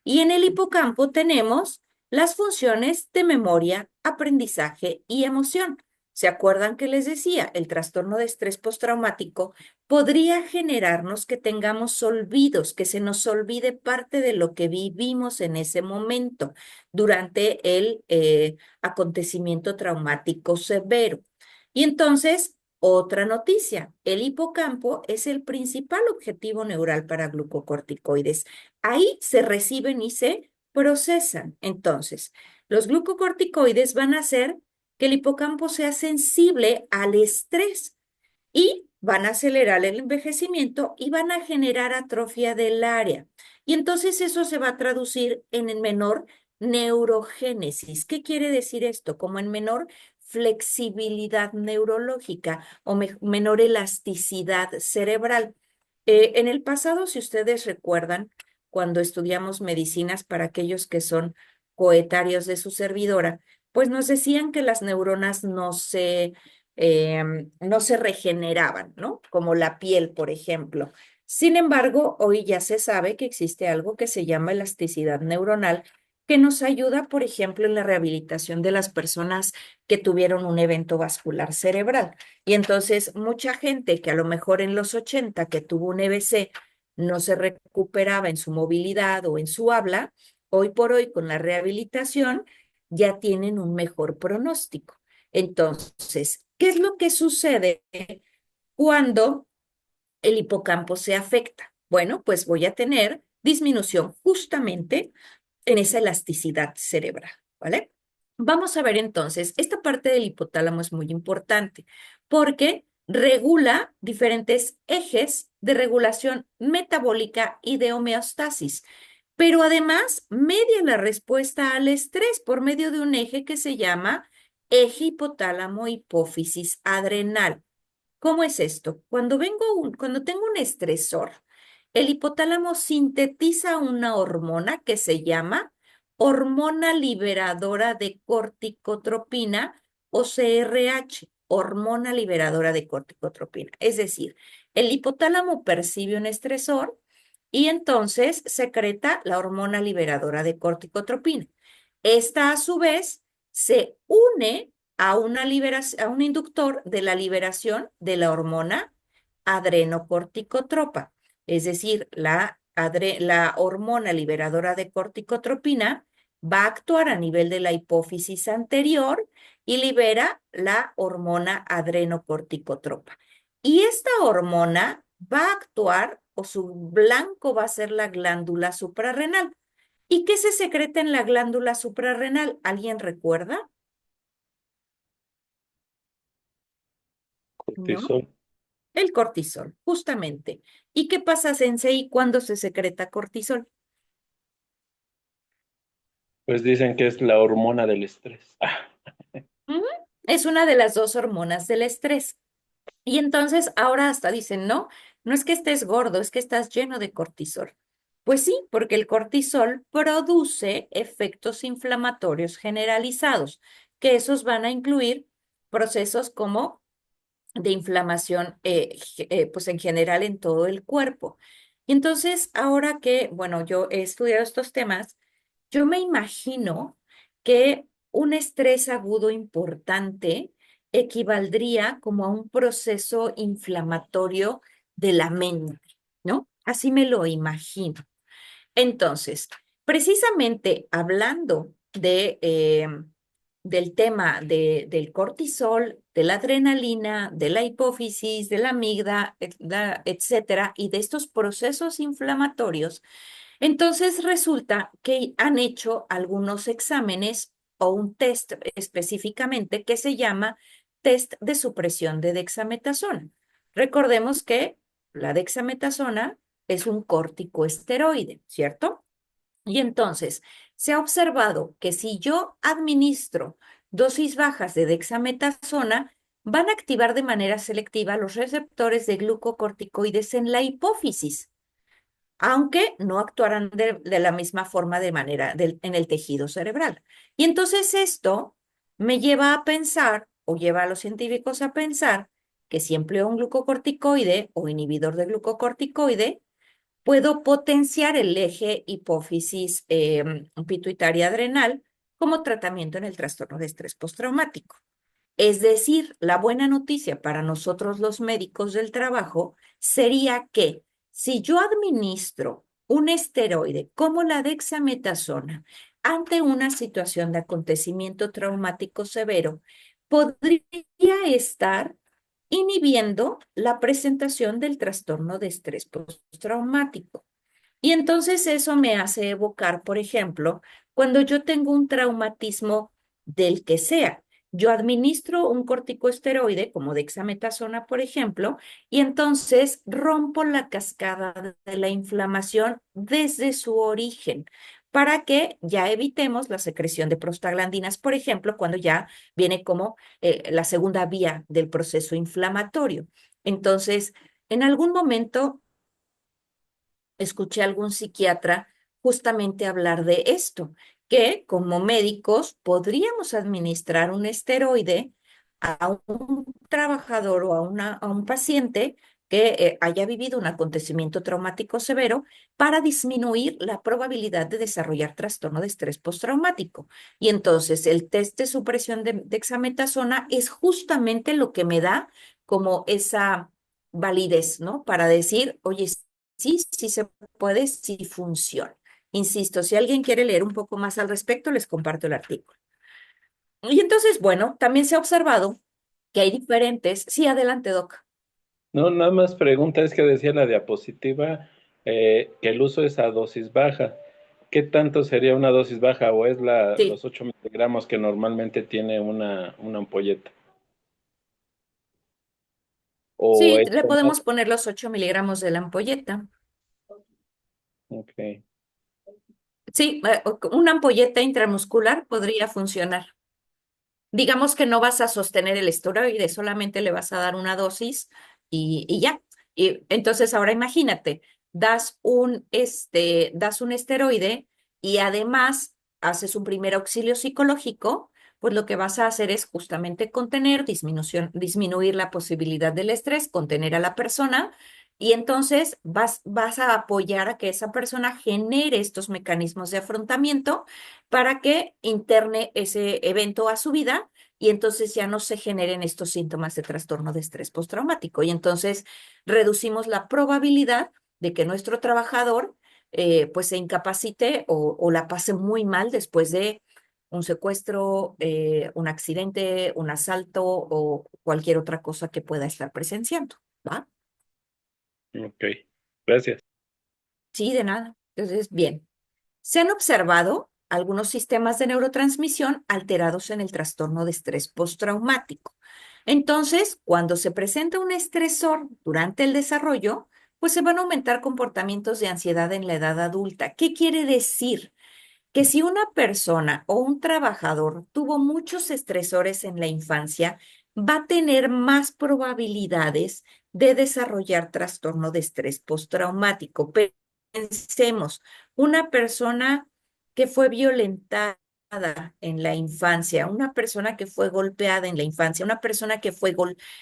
Y en el hipocampo tenemos las funciones de memoria, aprendizaje y emoción. ¿Se acuerdan que les decía? El trastorno de estrés postraumático podría generarnos que tengamos olvidos, que se nos olvide parte de lo que vivimos en ese momento durante el acontecimiento traumático severo. Y entonces, otra noticia, el hipocampo es el principal objetivo neural para glucocorticoides. Ahí se reciben y se procesan. Entonces, los glucocorticoides van a hacer que el hipocampo sea sensible al estrés y van a acelerar el envejecimiento y van a generar atrofia del área. Y entonces eso se va a traducir en el menor neurogénesis. ¿Qué quiere decir esto? Como en menor flexibilidad neurológica o menor elasticidad cerebral. En el pasado, si ustedes recuerdan, cuando estudiamos medicinas para aquellos que son coetarios de su servidora, pues nos decían que las neuronas no se regeneraban, ¿no? Como la piel, por ejemplo. Sin embargo, hoy ya se sabe que existe algo que se llama elasticidad neuronal, que nos ayuda, por ejemplo, en la rehabilitación de las personas que tuvieron un evento vascular cerebral. Y entonces, mucha gente que a lo mejor en los 80 que tuvo un EBC no se recuperaba en su movilidad o en su habla, hoy por hoy con la rehabilitación ya tienen un mejor pronóstico. Entonces, ¿qué es lo que sucede cuando el hipocampo se afecta? Bueno, pues voy a tener disminución justamente en esa elasticidad cerebral, ¿vale? Vamos a ver entonces, esta parte del hipotálamo es muy importante porque regula diferentes ejes de regulación metabólica y de homeostasis, pero además media la respuesta al estrés por medio de un eje que se llama eje hipotálamo-hipófisis adrenal. ¿Cómo es esto? Cuando tengo un estresor, el hipotálamo sintetiza una hormona que se llama hormona liberadora de corticotropina o CRH, hormona liberadora de corticotropina. Es decir, el hipotálamo percibe un estresor y entonces secreta la hormona liberadora de corticotropina. Esta a su vez se une a un inductor de la liberación de la hormona adrenocorticotropa, es decir, la hormona liberadora de corticotropina va a actuar a nivel de la hipófisis anterior y libera la hormona adrenocorticotropa. Y esta hormona va a actuar, o su blanco va a ser la glándula suprarrenal. ¿Y qué se secreta en la glándula suprarrenal? ¿Alguien recuerda? ¿No? Cortisol. El cortisol, justamente. ¿Y qué pasa, Sensei, cuando se secreta cortisol? Pues dicen que es la hormona del estrés. Ujú. Es una de las dos hormonas del estrés. Y entonces ahora hasta dicen, no, no es que estés gordo, es que estás lleno de cortisol. Pues sí, porque el cortisol produce efectos inflamatorios generalizados, que esos van a incluir procesos como de inflamación, pues en general en todo el cuerpo. Y entonces, ahora que, bueno, yo he estudiado estos temas, yo me imagino que un estrés agudo importante equivaldría como a un proceso inflamatorio de la mente, ¿no? Así me lo imagino. Entonces, precisamente hablando del tema del cortisol, de la adrenalina, de la hipófisis, de la amígdala, etcétera, y de estos procesos inflamatorios, entonces resulta que han hecho algunos exámenes o un test específicamente que se llama test de supresión de dexametasona. Recordemos que la dexametasona es un corticoesteroide, ¿cierto? Y entonces se ha observado que si yo administro dosis bajas de dexametasona, van a activar de manera selectiva los receptores de glucocorticoides en la hipófisis, aunque no actuarán de la misma forma en el tejido cerebral. Y entonces esto me lleva a pensar, o lleva a los científicos a pensar, que si empleo un glucocorticoide o inhibidor de glucocorticoide, puedo potenciar el eje hipófisis pituitaria adrenal como tratamiento en el trastorno de estrés postraumático. Es decir, la buena noticia para nosotros los médicos del trabajo sería que si yo administro un esteroide como la dexametasona ante una situación de acontecimiento traumático severo, podría estar inhibiendo la presentación del trastorno de estrés postraumático. Y entonces eso me hace evocar, por ejemplo, cuando yo tengo un traumatismo del que sea. Yo administro un corticosteroide como dexametasona, por ejemplo, y entonces rompo la cascada de la inflamación desde su origen para que ya evitemos la secreción de prostaglandinas, por ejemplo, cuando ya viene como la segunda vía del proceso inflamatorio. Entonces, en algún momento escuché a algún psiquiatra justamente hablar de esto, que como médicos podríamos administrar un esteroide a un trabajador o a un paciente que haya vivido un acontecimiento traumático severo para disminuir la probabilidad de desarrollar trastorno de estrés postraumático. Y entonces el test de supresión de dexametasona es justamente lo que me da como esa validez, ¿no? Para decir, oye, sí, sí se puede, sí funciona. Insisto, si alguien quiere leer un poco más al respecto, les comparto el artículo. Y entonces, bueno, también se ha observado que hay diferentes. Sí, adelante, Doc. No, nada más pregunta, es que decía la diapositiva que el uso es a dosis baja. ¿Qué tanto sería una dosis baja o es Sí, los 8 miligramos que normalmente tiene una ampolleta? ¿O sí, es le como... podemos poner los 8 miligramos de la ampolleta. Ok, Sí, una ampolleta intramuscular podría funcionar. Digamos que no vas a sostener el esteroide, solamente le vas a dar una dosis y ya. Y entonces ahora imagínate, das un esteroide y además haces un primer auxilio psicológico, pues lo que vas a hacer es justamente contener, disminuir la posibilidad del estrés, contener a la persona y entonces vas a apoyar a que esa persona genere estos mecanismos de afrontamiento para que interne ese evento a su vida y entonces ya no se generen estos síntomas de trastorno de estrés postraumático. Y entonces reducimos la probabilidad de que nuestro trabajador pues se incapacite o la pase muy mal después de un secuestro, un accidente, un asalto o cualquier otra cosa que pueda estar presenciando, ¿va? ok, gracias. Sí, de nada. Entonces, bien. Se han observado algunos sistemas de neurotransmisión alterados en el trastorno de estrés postraumático. Entonces, cuando se presenta un estresor durante el desarrollo, pues se van a aumentar comportamientos de ansiedad en la edad adulta. ¿Qué quiere decir? Que si una persona o un trabajador tuvo muchos estresores en la infancia, va a tener más probabilidades de desarrollar trastorno de estrés postraumático. Pensemos, una persona que fue violentada en la infancia, una persona que fue golpeada en la infancia, una persona que fue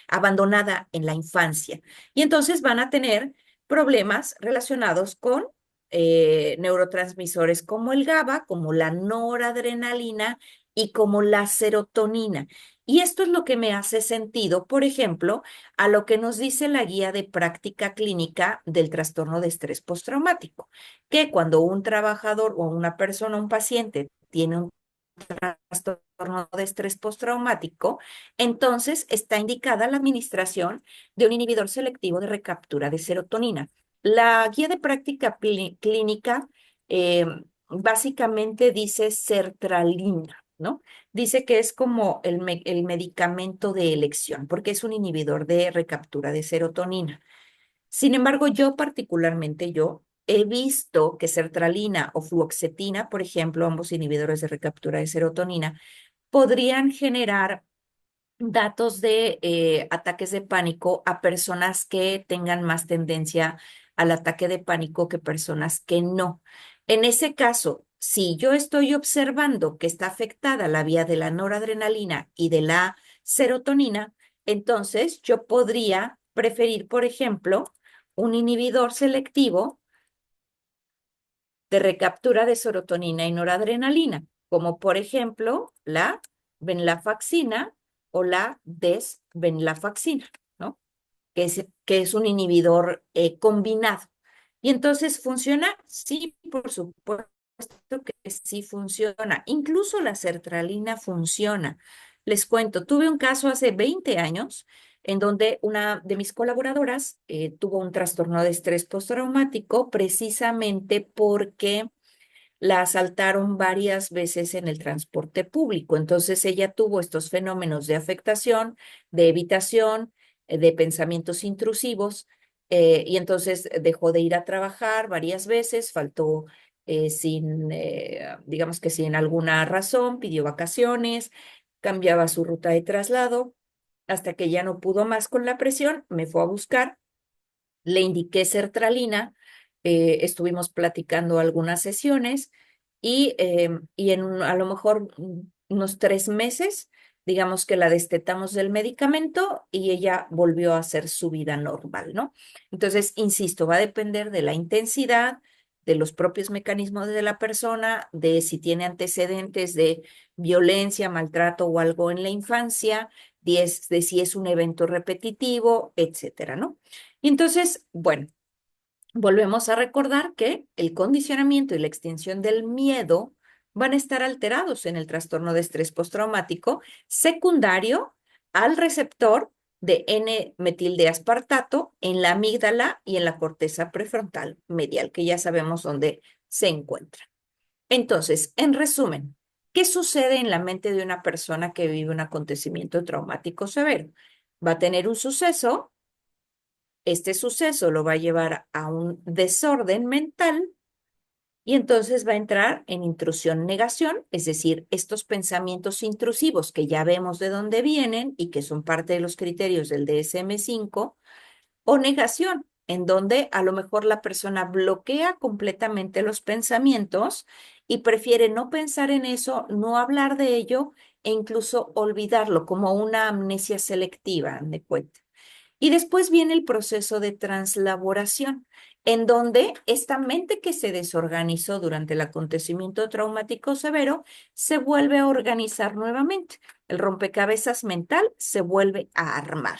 abandonada en la infancia. Y entonces van a tener problemas relacionados con neurotransmisores como el GABA, como la noradrenalina y como la serotonina. Y esto es lo que me hace sentido, por ejemplo, a lo que nos dice la guía de práctica clínica del trastorno de estrés postraumático, que cuando un trabajador o una persona, un paciente, tiene un trastorno de estrés postraumático, entonces está indicada la administración de un inhibidor selectivo de recaptura de serotonina. La guía de práctica clínica eh, básicamente dice sertralina, ¿no? Dice que es como el medicamento de elección, porque es un inhibidor de recaptura de serotonina. Sin embargo, yo he visto que sertralina o fluoxetina, por ejemplo, ambos inhibidores de recaptura de serotonina, podrían generar datos de ataques de pánico a personas que tengan más tendencia al ataque de pánico que personas que no. En ese caso, si yo estoy observando que está afectada la vía de la noradrenalina y de la serotonina, entonces yo podría preferir, por ejemplo, un inhibidor selectivo de recaptura de serotonina y noradrenalina, como por ejemplo la venlafaxina o la desvenlafaxina, ¿no? Que es un inhibidor combinado. Y entonces, ¿funciona? Sí, por supuesto que sí funciona. Incluso la sertralina funciona. Les cuento, tuve un caso hace 20 años en donde una de mis colaboradoras tuvo un trastorno de estrés postraumático precisamente porque la asaltaron varias veces en el transporte público. Entonces ella tuvo estos fenómenos de afectación, de evitación, de pensamientos intrusivos, y entonces dejó de ir a trabajar varias veces, faltó digamos que sin alguna razón, pidió vacaciones, cambiaba su ruta de traslado, hasta que ya no pudo más con la presión, me fue a buscar, le indiqué sertralina, estuvimos platicando algunas sesiones y a lo mejor unos 3 meses, digamos que la destetamos del medicamento y ella volvió a hacer su vida normal, ¿no? Entonces, insisto, va a depender de la intensidad, de los propios mecanismos de la persona, de si tiene antecedentes de violencia, maltrato o algo en la infancia, de si es un evento repetitivo, etcétera, ¿no? Y entonces, bueno, volvemos a recordar que el condicionamiento y la extinción del miedo van a estar alterados en el trastorno de estrés postraumático secundario al receptor de N-metildeaspartato en la amígdala y en la corteza prefrontal medial, que ya sabemos dónde se encuentra. Entonces, en resumen, ¿qué sucede en la mente de una persona que vive un acontecimiento traumático severo? Va a tener un suceso. Este suceso lo va a llevar a un desorden mental y entonces va a entrar en intrusión-negación, es decir, estos pensamientos intrusivos que ya vemos de dónde vienen y que son parte de los criterios del DSM-5, o negación, en donde a lo mejor la persona bloquea completamente los pensamientos y prefiere no pensar en eso, no hablar de ello e incluso olvidarlo como una amnesia selectiva, de cuenta. Y después viene el proceso de translaboración, en donde esta mente que se desorganizó durante el acontecimiento traumático severo se vuelve a organizar nuevamente. El rompecabezas mental se vuelve a armar.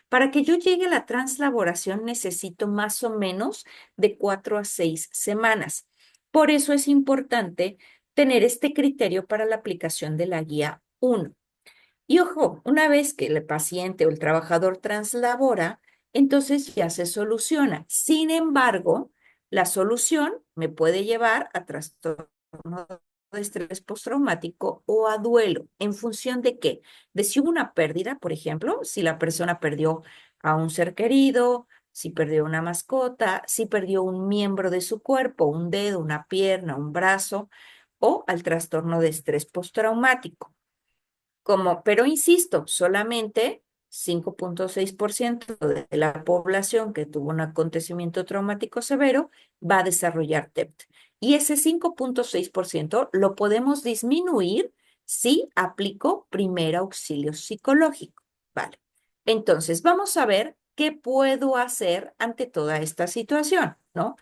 Para que yo llegue a la translaboración necesito más o menos de 4 a 6 semanas. Por eso es importante tener este criterio para la aplicación de la guía 1. Y ojo, una vez que el paciente o el trabajador translabora, entonces ya se soluciona. Sin embargo, la solución me puede llevar a trastorno de estrés postraumático o a duelo. ¿En función de qué? De si hubo una pérdida, por ejemplo, si la persona perdió a un ser querido, si perdió una mascota, si perdió un miembro de su cuerpo, un dedo, una pierna, un brazo, o al trastorno de estrés postraumático. Pero insisto, solamente 5,6% de la población que tuvo un acontecimiento traumático severo va a desarrollar TEPT. Y ese 5,6% lo podemos disminuir si aplico primer auxilio psicológico. Vale. Entonces, vamos a ver qué puedo hacer ante toda esta situación, ¿no?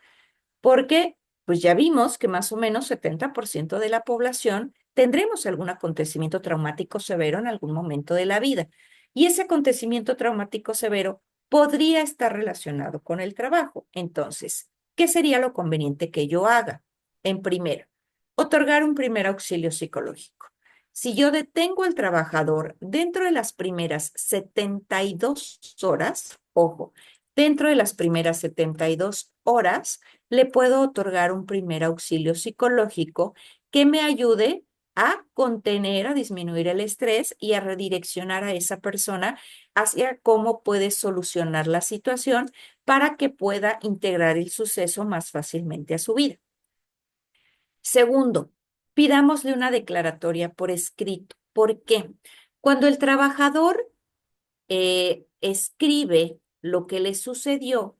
Porque pues ya vimos que más o menos 70% de la población tendremos algún acontecimiento traumático severo en algún momento de la vida. Y ese acontecimiento traumático severo podría estar relacionado con el trabajo. Entonces, ¿qué sería lo conveniente que yo haga? En primero, otorgar un primer auxilio psicológico. Si yo detengo al trabajador dentro de las primeras 72 horas, ojo, dentro de las primeras 72 horas, le puedo otorgar un primer auxilio psicológico que me ayude a contener, a disminuir el estrés y a redireccionar a esa persona hacia cómo puede solucionar la situación para que pueda integrar el suceso más fácilmente a su vida. Segundo, pidámosle una declaratoria por escrito. ¿Por qué? Cuando el trabajador escribe lo que le sucedió,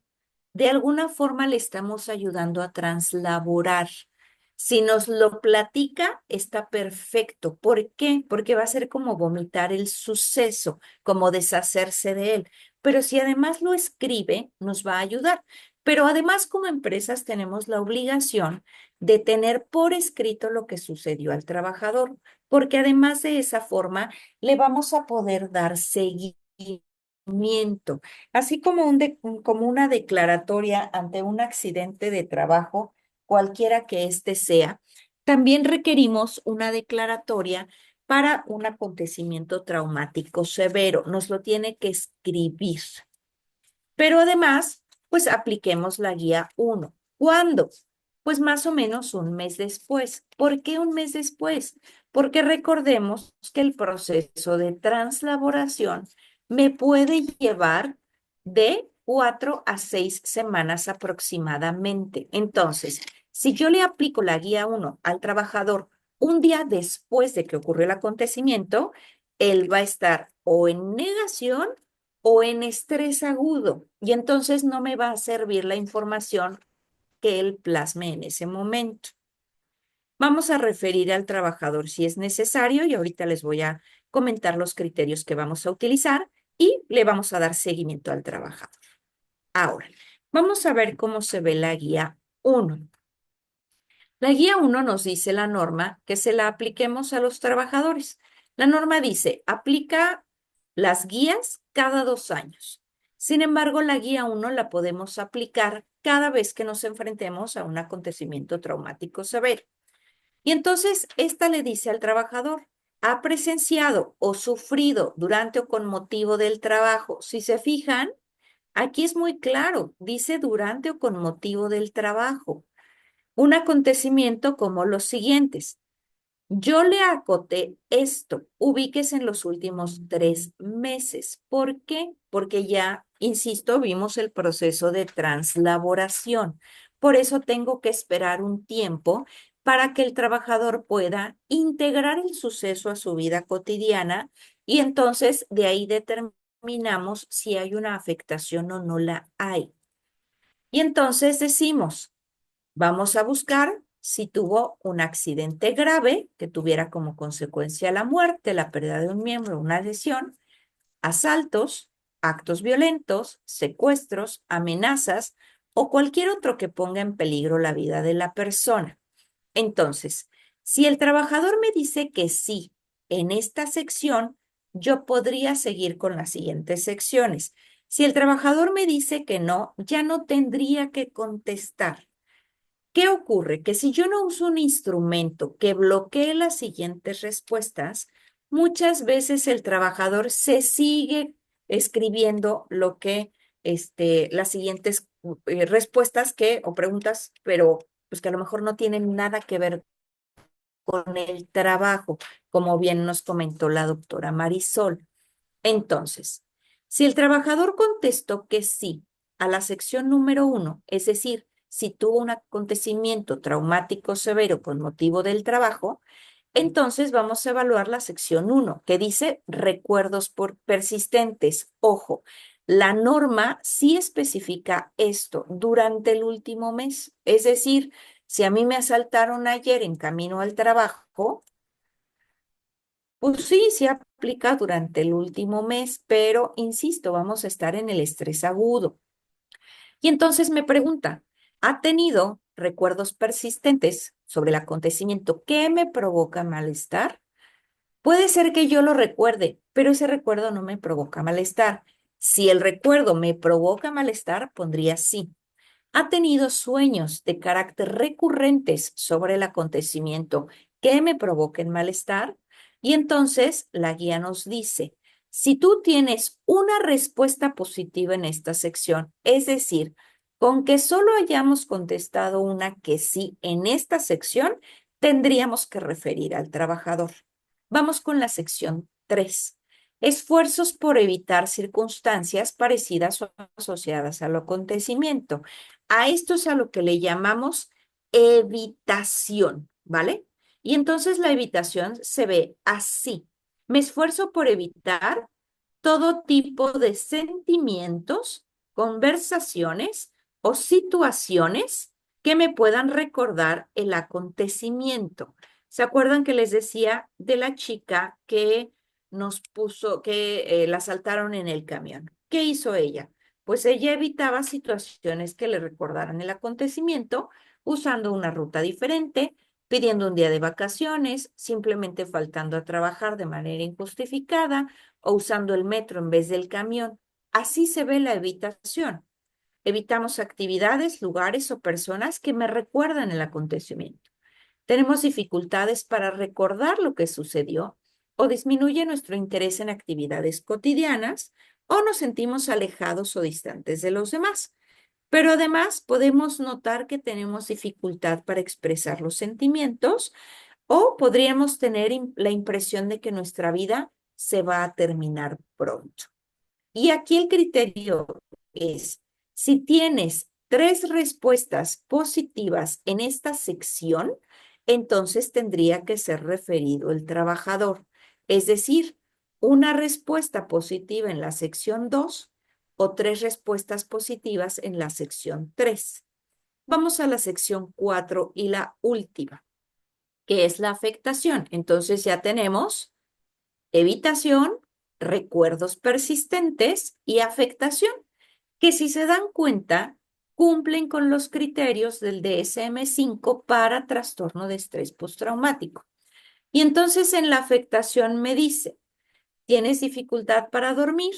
de alguna forma le estamos ayudando a translaborar. Si nos lo platica, está perfecto. ¿Por qué? Porque va a ser como vomitar el suceso, como deshacerse de él. Pero si además lo escribe, nos va a ayudar. Pero además, como empresas, tenemos la obligación de tener por escrito lo que sucedió al trabajador, porque además de esa forma le vamos a poder dar seguimiento, así como, como una declaratoria ante un accidente de trabajo, cualquiera que éste sea. También requerimos una declaratoria para un acontecimiento traumático severo. Nos lo tiene que escribir. Pero además, pues apliquemos la guía 1. ¿Cuándo? Pues más o menos un mes después. ¿Por qué un mes después? Porque recordemos que el proceso de translaboración me puede llevar de 4 a 6 semanas aproximadamente. Entonces, si yo le aplico la guía 1 al trabajador un día después de que ocurrió el acontecimiento, él va a estar o en negación o en estrés agudo, y entonces no me va a servir la información que él plasme en ese momento. Vamos a referir al trabajador si es necesario y ahorita les voy a comentar los criterios que vamos a utilizar y le vamos a dar seguimiento al trabajador. Ahora, vamos a ver cómo se ve la guía 1. La guía 1 nos dice la norma que se la apliquemos a los trabajadores. La norma dice, aplica las guías cada 2 años. Sin embargo, la guía 1 la podemos aplicar cada vez que nos enfrentemos a un acontecimiento traumático severo. Y entonces, esta le dice al trabajador, ha presenciado o sufrido durante o con motivo del trabajo. Si se fijan, aquí es muy claro, dice durante o con motivo del trabajo un acontecimiento como los siguientes. Yo le acoté esto, ubíquese en los últimos 3 meses. ¿Por qué? Porque ya, insisto, vimos el proceso de translaboración. Por eso tengo que esperar un tiempo para que el trabajador pueda integrar el suceso a su vida cotidiana y entonces de ahí determinamos si hay una afectación o no la hay. Y entonces decimos, vamos a buscar si tuvo un accidente grave que tuviera como consecuencia la muerte, la pérdida de un miembro, una lesión, asaltos, actos violentos, secuestros, amenazas o cualquier otro que ponga en peligro la vida de la persona. Entonces, si el trabajador me dice que sí en esta sección, yo podría seguir con las siguientes secciones. Si el trabajador me dice que no, ya no tendría que contestar. ¿Qué ocurre? Que si yo no uso un instrumento que bloquee las siguientes respuestas, muchas veces el trabajador se sigue escribiendo lo que, las siguientes respuestas que, o preguntas, pero pues que a lo mejor no tienen nada que ver con el trabajo, como bien nos comentó la doctora Marisol. Entonces, si el trabajador contestó que sí a la sección número 1, es decir, si tuvo un acontecimiento traumático severo con motivo del trabajo, entonces vamos a evaluar la sección 1, que dice recuerdos persistentes. Ojo, la norma sí especifica esto durante el último mes. Es decir, si a mí me asaltaron ayer en camino al trabajo, pues sí, se aplica durante el último mes, pero insisto, vamos a estar en el estrés agudo. Y entonces me pregunta, ¿ha tenido recuerdos persistentes sobre el acontecimiento que me provoca malestar? Puede ser que yo lo recuerde, pero ese recuerdo no me provoca malestar. Si el recuerdo me provoca malestar, pondría sí. ¿Ha tenido sueños de carácter recurrentes sobre el acontecimiento que me provoquen malestar? Y entonces la guía nos dice, si tú tienes una respuesta positiva en esta sección, es decir, con que solo hayamos contestado una que sí en esta sección, tendríamos que referir al trabajador. Vamos con la sección 3. Esfuerzos por evitar circunstancias parecidas o asociadas al acontecimiento. A esto es a lo que le llamamos evitación, ¿vale? Y entonces la evitación se ve así. Me esfuerzo por evitar todo tipo de sentimientos, conversaciones o situaciones que me puedan recordar el acontecimiento. ¿Se acuerdan que les decía de la chica que nos puso, que la asaltaron en el camión? ¿Qué hizo ella? Pues ella evitaba situaciones que le recordaran el acontecimiento usando una ruta diferente, pidiendo un día de vacaciones, simplemente faltando a trabajar de manera injustificada o usando el metro en vez del camión. Así se ve la evitación. Evitamos actividades, lugares o personas que me recuerdan el acontecimiento. Tenemos dificultades para recordar lo que sucedió o disminuye nuestro interés en actividades cotidianas o nos sentimos alejados o distantes de los demás. Pero además podemos notar que tenemos dificultad para expresar los sentimientos o podríamos tener la impresión de que nuestra vida se va a terminar pronto. Y aquí el criterio es, si tienes 3 respuestas positivas en esta sección, entonces tendría que ser referido el trabajador. Es decir, una respuesta positiva en la sección 2 o 3 respuestas positivas en la sección 3. Vamos a la sección 4 y la última, que es la afectación. Entonces ya tenemos evitación, recuerdos persistentes y afectación, que si se dan cuenta, cumplen con los criterios del DSM-5 para trastorno de estrés postraumático. Y entonces en la afectación me dice, ¿tienes dificultad para dormir?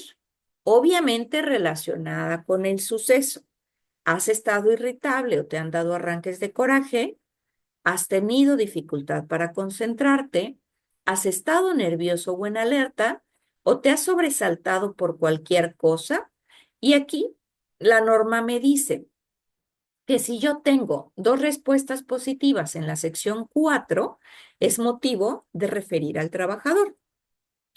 Obviamente relacionada con el suceso. ¿Has estado irritable o te han dado arranques de coraje? ¿Has tenido dificultad para concentrarte? ¿Has estado nervioso o en alerta? ¿O te has sobresaltado por cualquier cosa? Y aquí la norma me dice que si yo tengo 2 respuestas positivas en la sección 4, es motivo de referir al trabajador.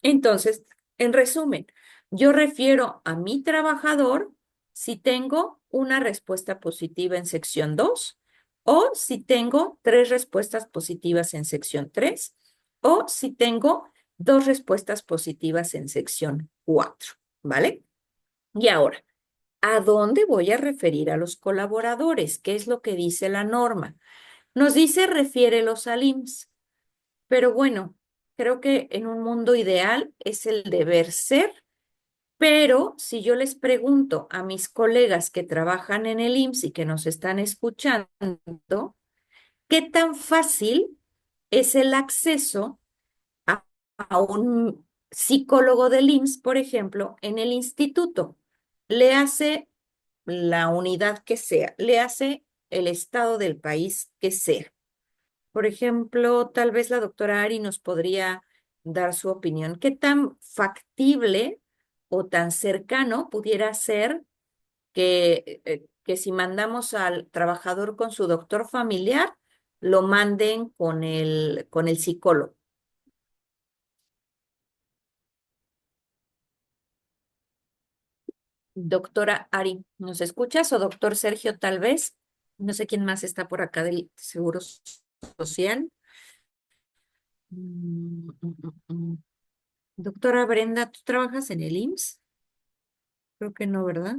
Entonces, en resumen, yo refiero a mi trabajador si tengo una respuesta positiva en sección 2 o si tengo 3 respuestas positivas en sección 3 o si tengo 2 respuestas positivas en sección 4, ¿vale? Y ahora, ¿a dónde voy a referir a los colaboradores? ¿Qué es lo que dice la norma? Nos dice refiérelos al IMSS. Pero bueno, creo que en un mundo ideal es el deber ser, pero si yo les pregunto a mis colegas que trabajan en el IMSS y que nos están escuchando, ¿qué tan fácil es el acceso a un psicólogo del IMSS, por ejemplo, en el instituto? Le hace la unidad que sea, le hace el estado del país que sea. Por ejemplo, tal vez la doctora Ari nos podría dar su opinión. ¿Qué tan factible o tan cercano pudiera ser que si mandamos al trabajador con su doctor familiar, lo manden con el psicólogo? Doctora Ari, ¿nos escuchas? O doctor Sergio, tal vez. No sé quién más está por acá del Seguro Social. Mm, mm, mm, mm. Doctora Brenda, ¿tú trabajas en el IMSS? Creo que no, ¿verdad?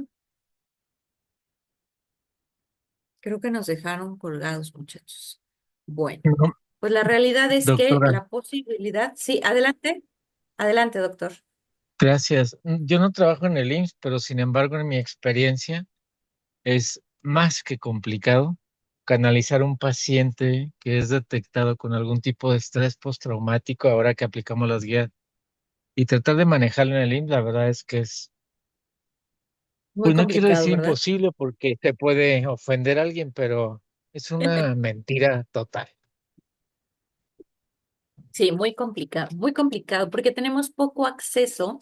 Creo que nos dejaron colgados, muchachos. Bueno, No, pues la realidad es que doctora, la posibilidad, sí, adelante, adelante, doctor. gracias. Yo no trabajo en el IMSS, pero sin embargo, en mi experiencia es más que complicado canalizar un paciente que es detectado con algún tipo de estrés postraumático ahora que aplicamos las guías y tratar de manejarlo en el IMSS, la verdad es que es, Muy pues no quiero complicado, decir ¿verdad? imposible porque se puede ofender a alguien, pero es una mentira total. Sí, muy complicado, porque tenemos poco acceso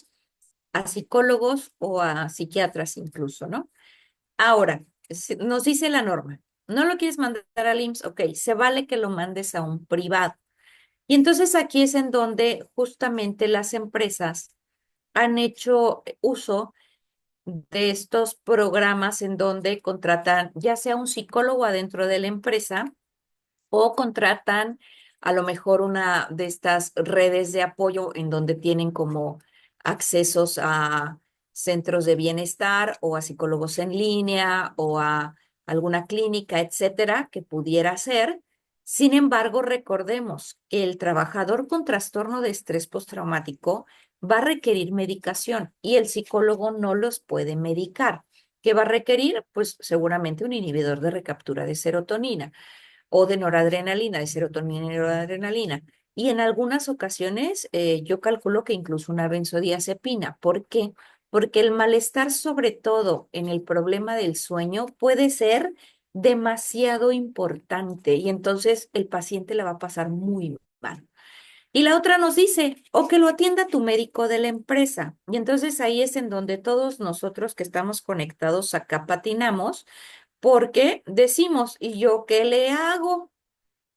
a psicólogos o a psiquiatras incluso, ¿no? Ahora, nos dice la norma, no lo quieres mandar al IMSS, ok, se vale que lo mandes a un privado. Y entonces aquí es en donde justamente las empresas han hecho uso de estos programas en donde contratan ya sea un psicólogo adentro de la empresa o contratan a lo mejor una de estas redes de apoyo en donde tienen como accesos a centros de bienestar o a psicólogos en línea o a alguna clínica, etcétera, que pudiera ser. Sin embargo, recordemos que el trabajador con trastorno de estrés postraumático va a requerir medicación y el psicólogo no los puede medicar. ¿Qué va a requerir? Pues seguramente un inhibidor de recaptura de serotonina o de noradrenalina, de serotonina y noradrenalina. Y en algunas ocasiones yo calculo que incluso una benzodiazepina. ¿Por qué? Porque el malestar, sobre todo en el problema del sueño, puede ser demasiado importante y entonces el paciente la va a pasar muy mal. Y la otra nos dice, o que lo atienda tu médico de la empresa. Y entonces ahí es en donde todos nosotros que estamos conectados acá patinamos, porque decimos, ¿y yo qué le hago?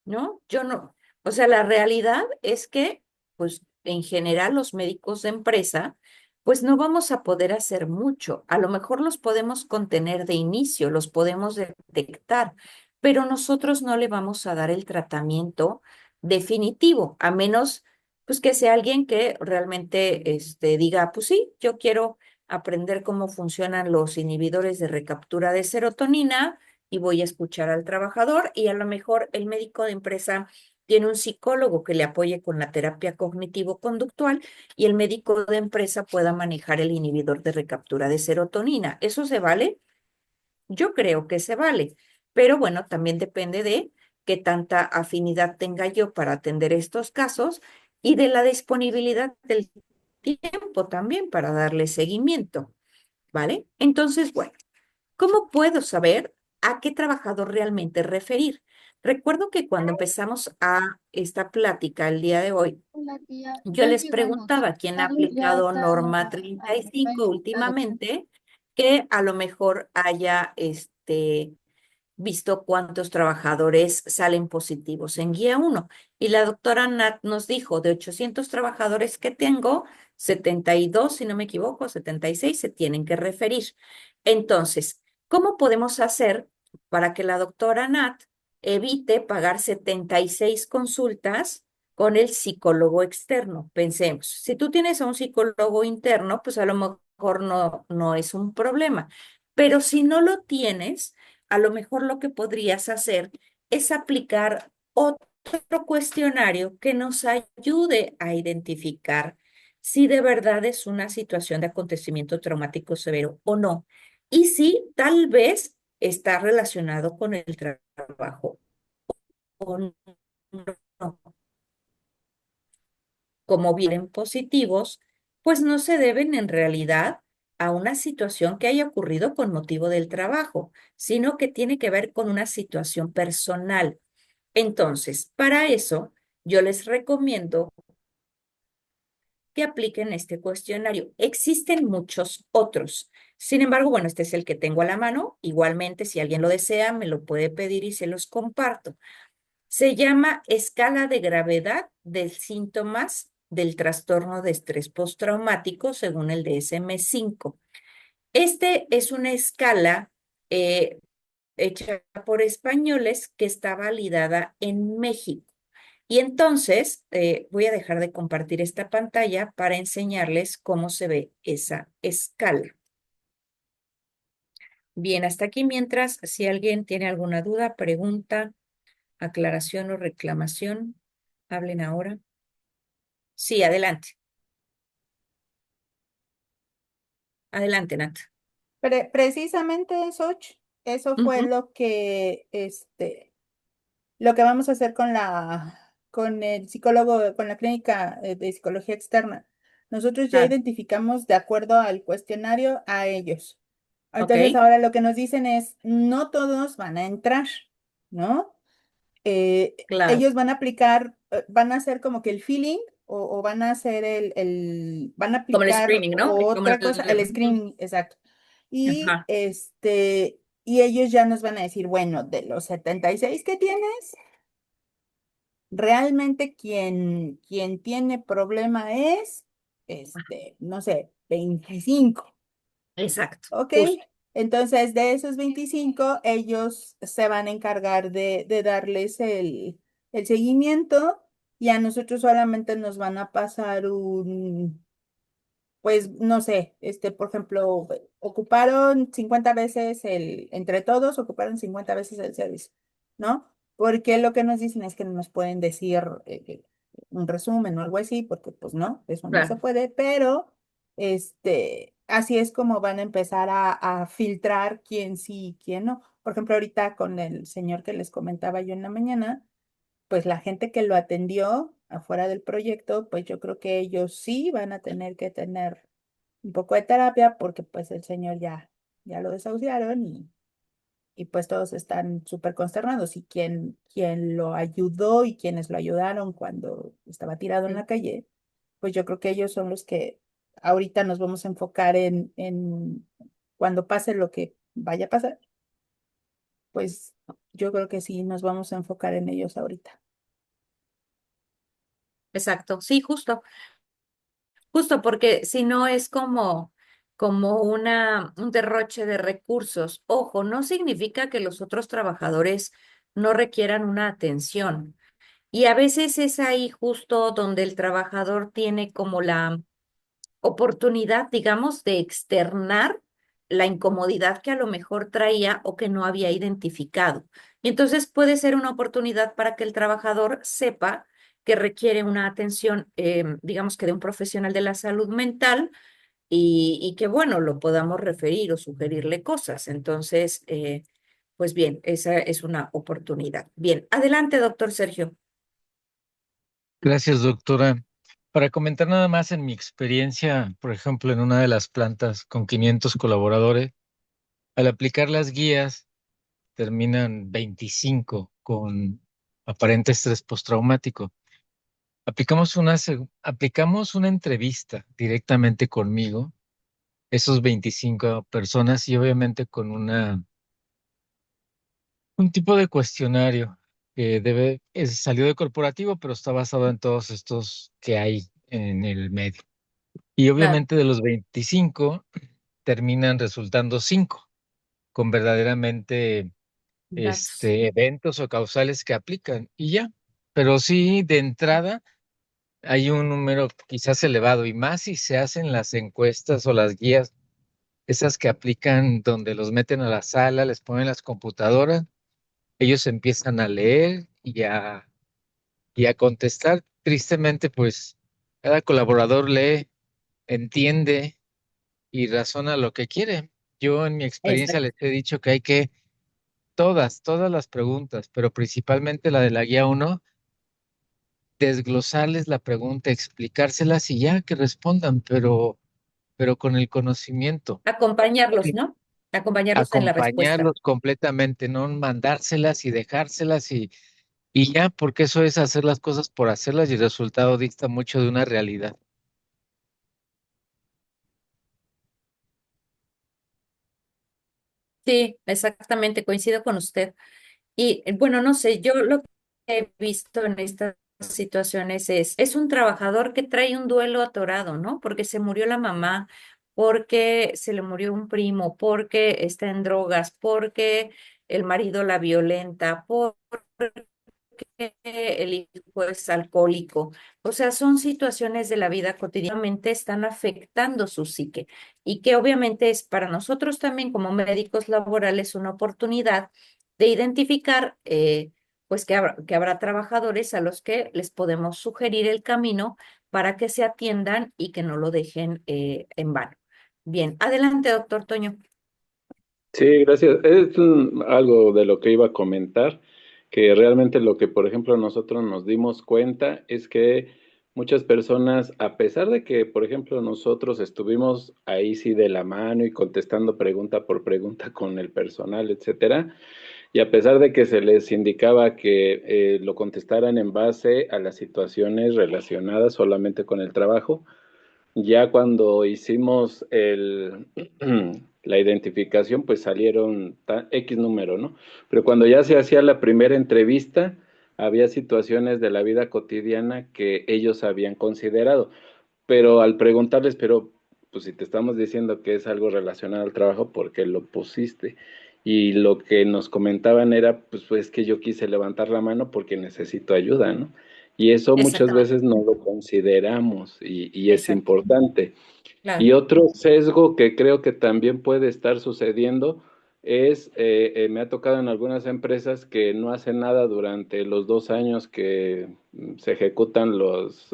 ¿No? Yo no. O sea, la realidad es que, pues, en general, los médicos de empresa, pues no vamos a poder hacer mucho. A lo mejor los podemos contener de inicio, los podemos detectar, pero nosotros no le vamos a dar el tratamiento definitivo, a menos, pues, que sea alguien que realmente, diga, pues sí, yo quiero aprender cómo funcionan los inhibidores de recaptura de serotonina y voy a escuchar al trabajador y a lo mejor el médico de empresa tiene un psicólogo que le apoye con la terapia cognitivo-conductual y el médico de empresa pueda manejar el inhibidor de recaptura de serotonina. ¿Eso se vale? Yo creo que se vale, pero bueno, también depende de qué tanta afinidad tenga yo para atender estos casos y de la disponibilidad del tiempo también para darle seguimiento, ¿vale? Entonces, bueno. ¿Cómo puedo saber a qué trabajador realmente referir? Recuerdo que cuando empezamos a esta plática el día de hoy, Hola, tía. yo Ya les llegamos. preguntaba quién ha Carlos ya aplicado está norma a la espera 35 de usted. últimamente, que a lo mejor haya visto cuántos trabajadores salen positivos en guía uno. Y la doctora Nat nos dijo, de 800 trabajadores que tengo, 72, si no me equivoco, 76 se tienen que referir. Entonces, ¿cómo podemos hacer para que la doctora Nat evite pagar 76 consultas con el psicólogo externo? Pensemos, si tú tienes a un psicólogo interno, pues a lo mejor no es un problema. Pero si no lo tienes, a lo mejor lo que podrías hacer es aplicar otro cuestionario que nos ayude a identificar si de verdad es una situación de acontecimiento traumático severo o no. Y si tal vez está relacionado con el trabajo o no. Como vienen positivos, pues no se deben en realidad a una situación que haya ocurrido con motivo del trabajo, sino que tiene que ver con una situación personal. Entonces, para eso, yo les recomiendo que apliquen este cuestionario. Existen muchos otros. Sin embargo, bueno, este es el que tengo a la mano. Igualmente, si alguien lo desea, me lo puede pedir y se los comparto. Se llama escala de gravedad de síntomas del trastorno de estrés postraumático según el DSM-5. Este es una escala eh, hecha por españoles que está validada en México. Y entonces voy a dejar de compartir esta pantalla para enseñarles cómo se ve esa escala. Bien, hasta aquí mientras, si alguien tiene alguna duda, pregunta, aclaración o reclamación, hablen ahora. Sí, adelante. Adelante, Nat. Precisamente, Soch, eso fue Ujú, lo que vamos a hacer con el psicólogo, con la clínica de psicología externa. Nosotros ya claro. identificamos de acuerdo al cuestionario a ellos. Ok, Entonces ahora lo que nos dicen es, no todos van a entrar, ¿no? claro. Ellos van a aplicar, van a hacer como que el feeling o van a hacer van a Como el aplicar screening, ¿no? Como otra cosa, el ujú, screening, exacto. Y ajá, y ellos ya nos van a decir, bueno, de los 76 que tienes, realmente quien tiene problema es, no sé, 25. exacto, ¿Ok? justo. Entonces, de esos 25 ellos se van a encargar de darles el seguimiento y a nosotros solamente nos van a pasar pues no sé, por ejemplo, ocuparon 50 veces entre todos ocuparon 50 veces el servicio, ¿no? Porque lo que nos dicen es que no nos pueden decir un resumen o algo así, porque pues no, eso no se Claro, puede, pero así es como van a empezar a filtrar quién sí y quién no. Por ejemplo, ahorita con el señor que les comentaba yo en la mañana, pues la gente que lo atendió afuera del proyecto, pues yo creo que ellos sí van a tener que tener un poco de terapia porque pues el señor ya lo desahuciaron y pues todos están súper consternados y quien lo ayudó y quienes lo ayudaron cuando estaba tirado en mm, la calle, pues yo creo que ellos son los que ahorita nos vamos a enfocar en cuando pase lo que vaya a pasar, pues yo creo que sí nos vamos a enfocar en ellos ahorita. exacto. Sí, justo porque si no es como un derroche de recursos. Ojo, no significa que los otros trabajadores no requieran una atención. Y a veces es ahí justo donde el trabajador tiene como la oportunidad, digamos, de externar la incomodidad que a lo mejor traía o que no había identificado. Y entonces puede ser una oportunidad para que el trabajador sepa que requiere una atención, digamos que de un profesional de la salud mental y que, bueno, lo podamos referir o sugerirle cosas. Entonces, pues bien, esa es una oportunidad. Bien, adelante, doctor Sergio. Gracias, doctora. Para comentar nada más en mi experiencia, por ejemplo, en una de las plantas con 500 colaboradores, al aplicar las guías, terminan 25 con aparente estrés postraumático. Aplicamos una entrevista directamente conmigo, esos 25 personas, y obviamente con un tipo de cuestionario que salió de corporativo, pero está basado en todos estos que hay en el medio. Y Claro, obviamente de los 25 terminan resultando 5 con verdaderamente datos. eventos o causales que aplican y ya. Pero sí, de entrada hay un número quizás elevado y más si se hacen las encuestas o las guías, esas que aplican donde los meten a la sala, les ponen las computadoras, ellos empiezan a leer y a contestar. Tristemente, pues cada colaborador lee, entiende y razona lo que quiere. Yo en mi experiencia Exacto. les he dicho que hay que todas las preguntas, pero principalmente la de la guía uno, desglosarles la pregunta, explicárselas y ya que respondan, pero con el conocimiento, Acompañarlos, sí, ¿no? Acompañarlos en la respuesta. acompañarlos completamente, no mandárselas y dejárselas y ya, porque eso es hacer las cosas por hacerlas y el resultado dicta mucho de una realidad. Sí, exactamente, coincido con usted. Y bueno, no sé, yo lo que he visto en estas situaciones es un trabajador que trae un duelo atorado, ¿no? Porque se murió la mamá, porque se le murió un primo, porque está en drogas, porque el marido la violenta, que el hijo es alcohólico. O sea, son situaciones de la vida cotidianamente están afectando su psique y que obviamente es para nosotros también como médicos laborales una oportunidad de identificar, pues que habrá trabajadores a los que les podemos sugerir el camino para que se atiendan y que no lo dejen en vano. Bien, adelante, doctor Toño. Sí, gracias. Es algo de lo que iba a comentar, que realmente lo que, por ejemplo, nosotros nos dimos cuenta es que muchas personas, a pesar de que, por ejemplo, nosotros estuvimos ahí sí de la mano y contestando pregunta por pregunta con el personal, etcétera, y a pesar de que se les indicaba que lo contestaran en base a las situaciones relacionadas solamente con el trabajo, ya cuando hicimos la identificación, pues salieron X número, ¿no? Pero cuando ya se hacía la primera entrevista, había situaciones de la vida cotidiana que ellos habían considerado. Pero al preguntarles, pero pues si te estamos diciendo que es algo relacionado al trabajo, ¿por qué lo pusiste? Y lo que nos comentaban era, pues que yo quise levantar la mano porque necesito ayuda, ¿no? Y eso muchas Exactamente, veces no lo consideramos y es exacto, importante. Y claro. otro sesgo que creo que también puede estar sucediendo es, me ha tocado en algunas empresas que no hacen nada durante los 2 años que se ejecutan los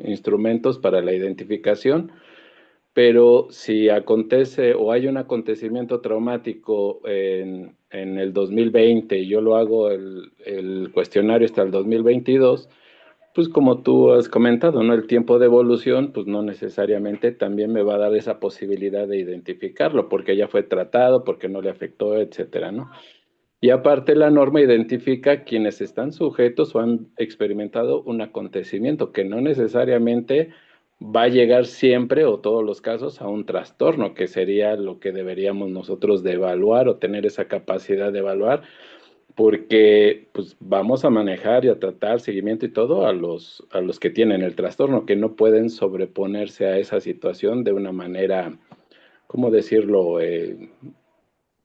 instrumentos para la identificación, pero si acontece o hay un acontecimiento traumático en el 2020 y yo lo hago el cuestionario hasta el 2022, pues como tú has comentado, ¿no? El tiempo de evolución, pues no necesariamente también me va a dar esa posibilidad de identificarlo, porque ya fue tratado, porque no le afectó, etcétera, ¿no? Y aparte la norma identifica quienes están sujetos o han experimentado un acontecimiento que no necesariamente va a llegar siempre o todos los casos a un trastorno, que sería lo que deberíamos nosotros de evaluar o tener esa capacidad de evaluar, porque pues vamos a manejar y a tratar seguimiento y todo a los que tienen el trastorno, que no pueden sobreponerse a esa situación de una manera, ¿cómo decirlo?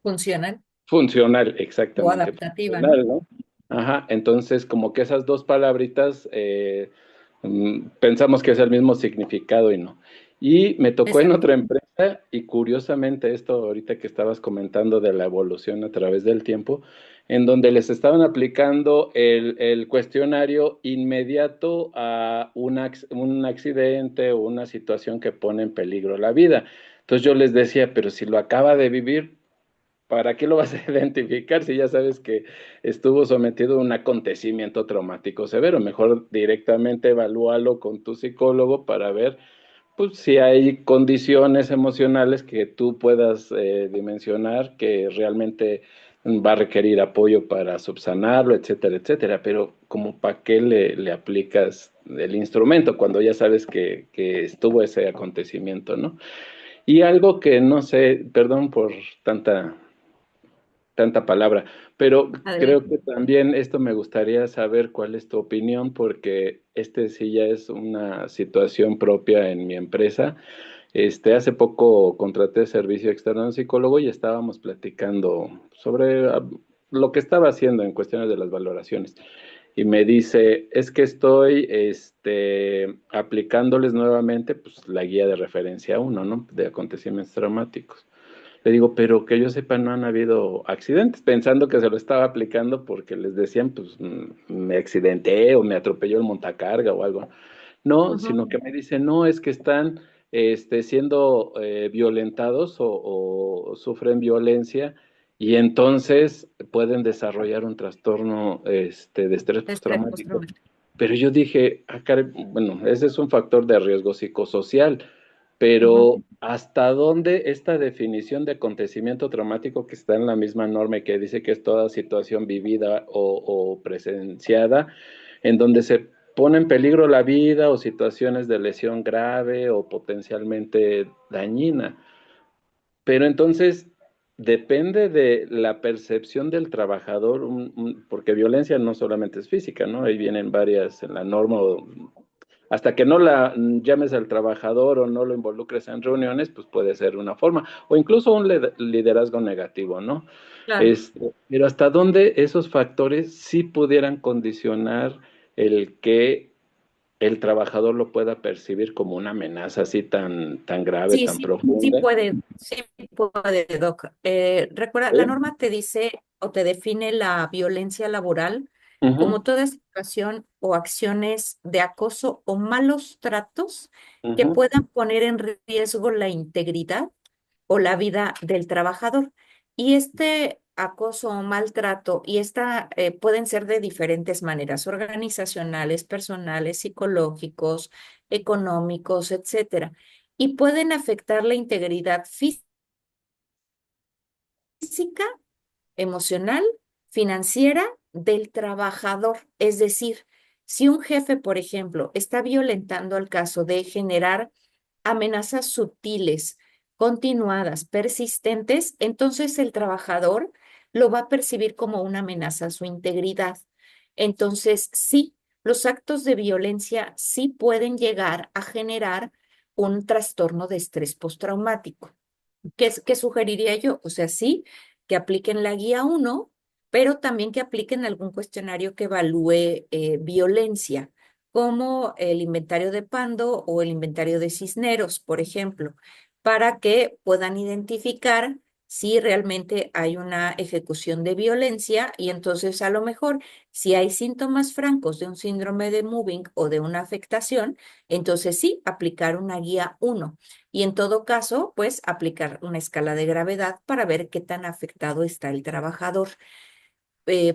Funcional Funcional, o exactamente, adaptativa, ¿no? funcional, ¿no? Ajá, entonces como que esas dos palabritas pensamos que es el mismo significado y no. Y me tocó en Exacto. otra empresa y curiosamente esto ahorita que estabas comentando de la evolución a través del tiempo, en donde les estaban aplicando el cuestionario inmediato a un accidente o una situación que pone en peligro la vida. Entonces yo les decía, pero si lo acaba de vivir, ¿para qué lo vas a identificar si ya sabes que estuvo sometido a un acontecimiento traumático severo? Mejor directamente evalúalo con tu psicólogo para ver pues, si hay condiciones emocionales que tú puedas dimensionar que realmente va a requerir apoyo para subsanarlo, etcétera, etcétera. Pero como para qué le aplicas el instrumento cuando ya sabes que estuvo ese acontecimiento, ¿no? Y algo que no sé, perdón por tanta palabra, pero creo Adelante. que también esto me gustaría saber cuál es tu opinión, porque este sí ya es una situación propia en mi empresa. Hace poco contraté servicio externo a un psicólogo y estábamos platicando sobre lo que estaba haciendo en cuestiones de las valoraciones. Y me dice, es que estoy aplicándoles nuevamente pues, la guía de referencia uno, ¿no? De acontecimientos traumáticos. Le digo, pero que yo sepa, no han habido accidentes, pensando que se lo estaba aplicando porque les decían, pues me accidenté o me atropelló el montacarga o algo. No, Ujú. sino que me dice, no, es que están siendo violentados o sufren violencia y entonces pueden desarrollar un trastorno de estrés Estrés postraumático. postraumático. Pero yo dije, bueno, ese es un factor de riesgo psicosocial, Ujú. pero ¿hasta dónde esta definición de acontecimiento traumático que está en la misma norma y que dice que es toda situación vivida o presenciada, en donde se pone en peligro la vida o situaciones de lesión grave o potencialmente dañina? Pero entonces depende de la percepción del trabajador, porque violencia no solamente es física, ¿no? Ahí vienen varias en la norma, hasta que no la llames al trabajador o no lo involucres en reuniones, pues puede ser una forma, o incluso un liderazgo negativo, ¿no? Claro. Pero hasta dónde esos factores sí pudieran condicionar el que el trabajador lo pueda percibir como una amenaza así tan grave, Sí, tan sí, sí profunda. puede, sí puede, Doc. Recuerda, la ¿Sí? norma te dice o te define la violencia laboral Ujú, como toda situación o acciones de acoso o malos tratos que ujú. puedan poner en riesgo la integridad o la vida del trabajador. Y este acoso o maltrato, y esta pueden ser de diferentes maneras, organizacionales, personales, psicológicos, económicos, etcétera, y pueden afectar la integridad física, emocional, financiera del trabajador. Es decir, si un jefe, por ejemplo, está violentando el caso de generar amenazas sutiles, continuadas, persistentes, entonces el trabajador lo va a percibir como una amenaza a su integridad. Entonces, sí, los actos de violencia sí pueden llegar a generar un trastorno de estrés postraumático. ¿Qué sugeriría yo? O sea, sí, que apliquen la guía uno, pero también que apliquen algún cuestionario que evalúe violencia, como el inventario de Pando o el inventario de Cisneros, por ejemplo, para que puedan identificar si realmente hay una ejecución de violencia y entonces a lo mejor si hay síntomas francos de un síndrome de Moving o de una afectación, entonces sí, aplicar una guía 1 y en todo caso, pues aplicar una escala de gravedad para ver qué tan afectado está el trabajador.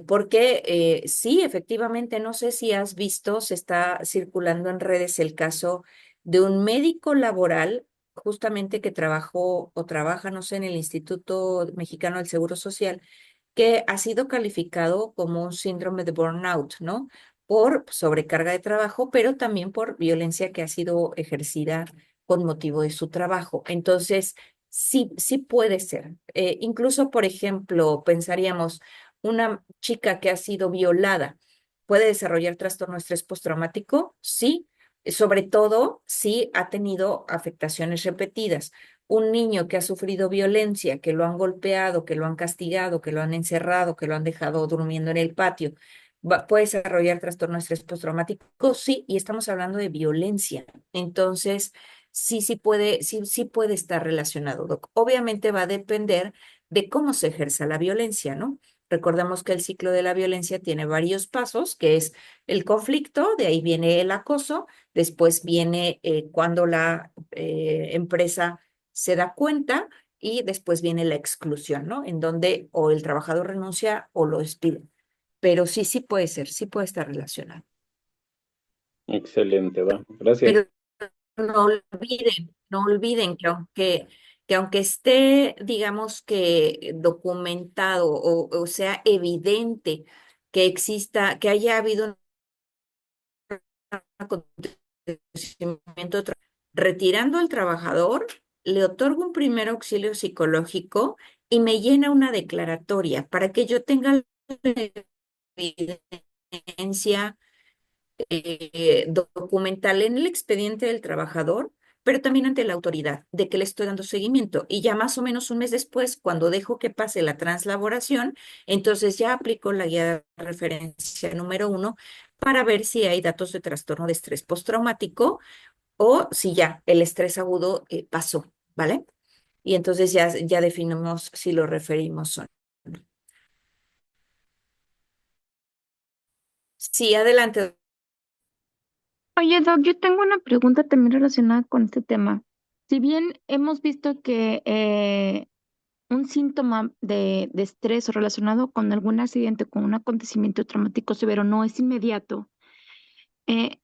Porque sí, efectivamente, no sé si has visto, se está circulando en redes el caso de un médico laboral, justamente que trabajó o trabaja, no sé, en el Instituto Mexicano del Seguro Social, que ha sido calificado como un síndrome de burnout, ¿no? Por sobrecarga de trabajo, pero también por violencia que ha sido ejercida con motivo de su trabajo. Entonces, sí, sí puede ser. Incluso, por ejemplo, pensaríamos, una chica que ha sido violada puede desarrollar trastorno de estrés postraumático, sí, sobre todo si ha tenido afectaciones repetidas. Un niño que ha sufrido violencia, que lo han golpeado, que lo han castigado, que lo han encerrado, que lo han dejado durmiendo en el patio, puede desarrollar trastorno de estrés postraumático, sí, y estamos hablando de violencia. Entonces, sí puede estar relacionado, Doc. Obviamente va a depender de cómo se ejerza la violencia, ¿no? Recordemos que el ciclo de la violencia tiene varios pasos, que es el conflicto, de ahí viene el acoso, después viene cuando la empresa se da cuenta y después viene la exclusión, ¿no? En donde o el trabajador renuncia o lo despide. Pero sí, sí puede ser, sí puede estar relacionado. Excelente, va. Gracias. Pero no olviden que aunque esté, digamos que documentado o sea evidente que exista, que haya habido un acontecimiento, retirando al trabajador, le otorgo un primer auxilio psicológico y me llena una declaratoria para que yo tenga la evidencia documental en el expediente del trabajador, pero también ante la autoridad de que le estoy dando seguimiento. Y ya más o menos un mes después, cuando dejo que pase la translaboración, entonces ya aplico la guía de referencia número 1 para ver si hay datos de trastorno de estrés postraumático o si ya el estrés agudo pasó, ¿vale? Y entonces ya definimos si lo referimos o no. Sí, adelante. Oye, Doc, yo tengo una pregunta también relacionada con este tema. Si bien hemos visto que un síntoma de estrés o relacionado con algún accidente, con un acontecimiento traumático severo, no es inmediato, eh,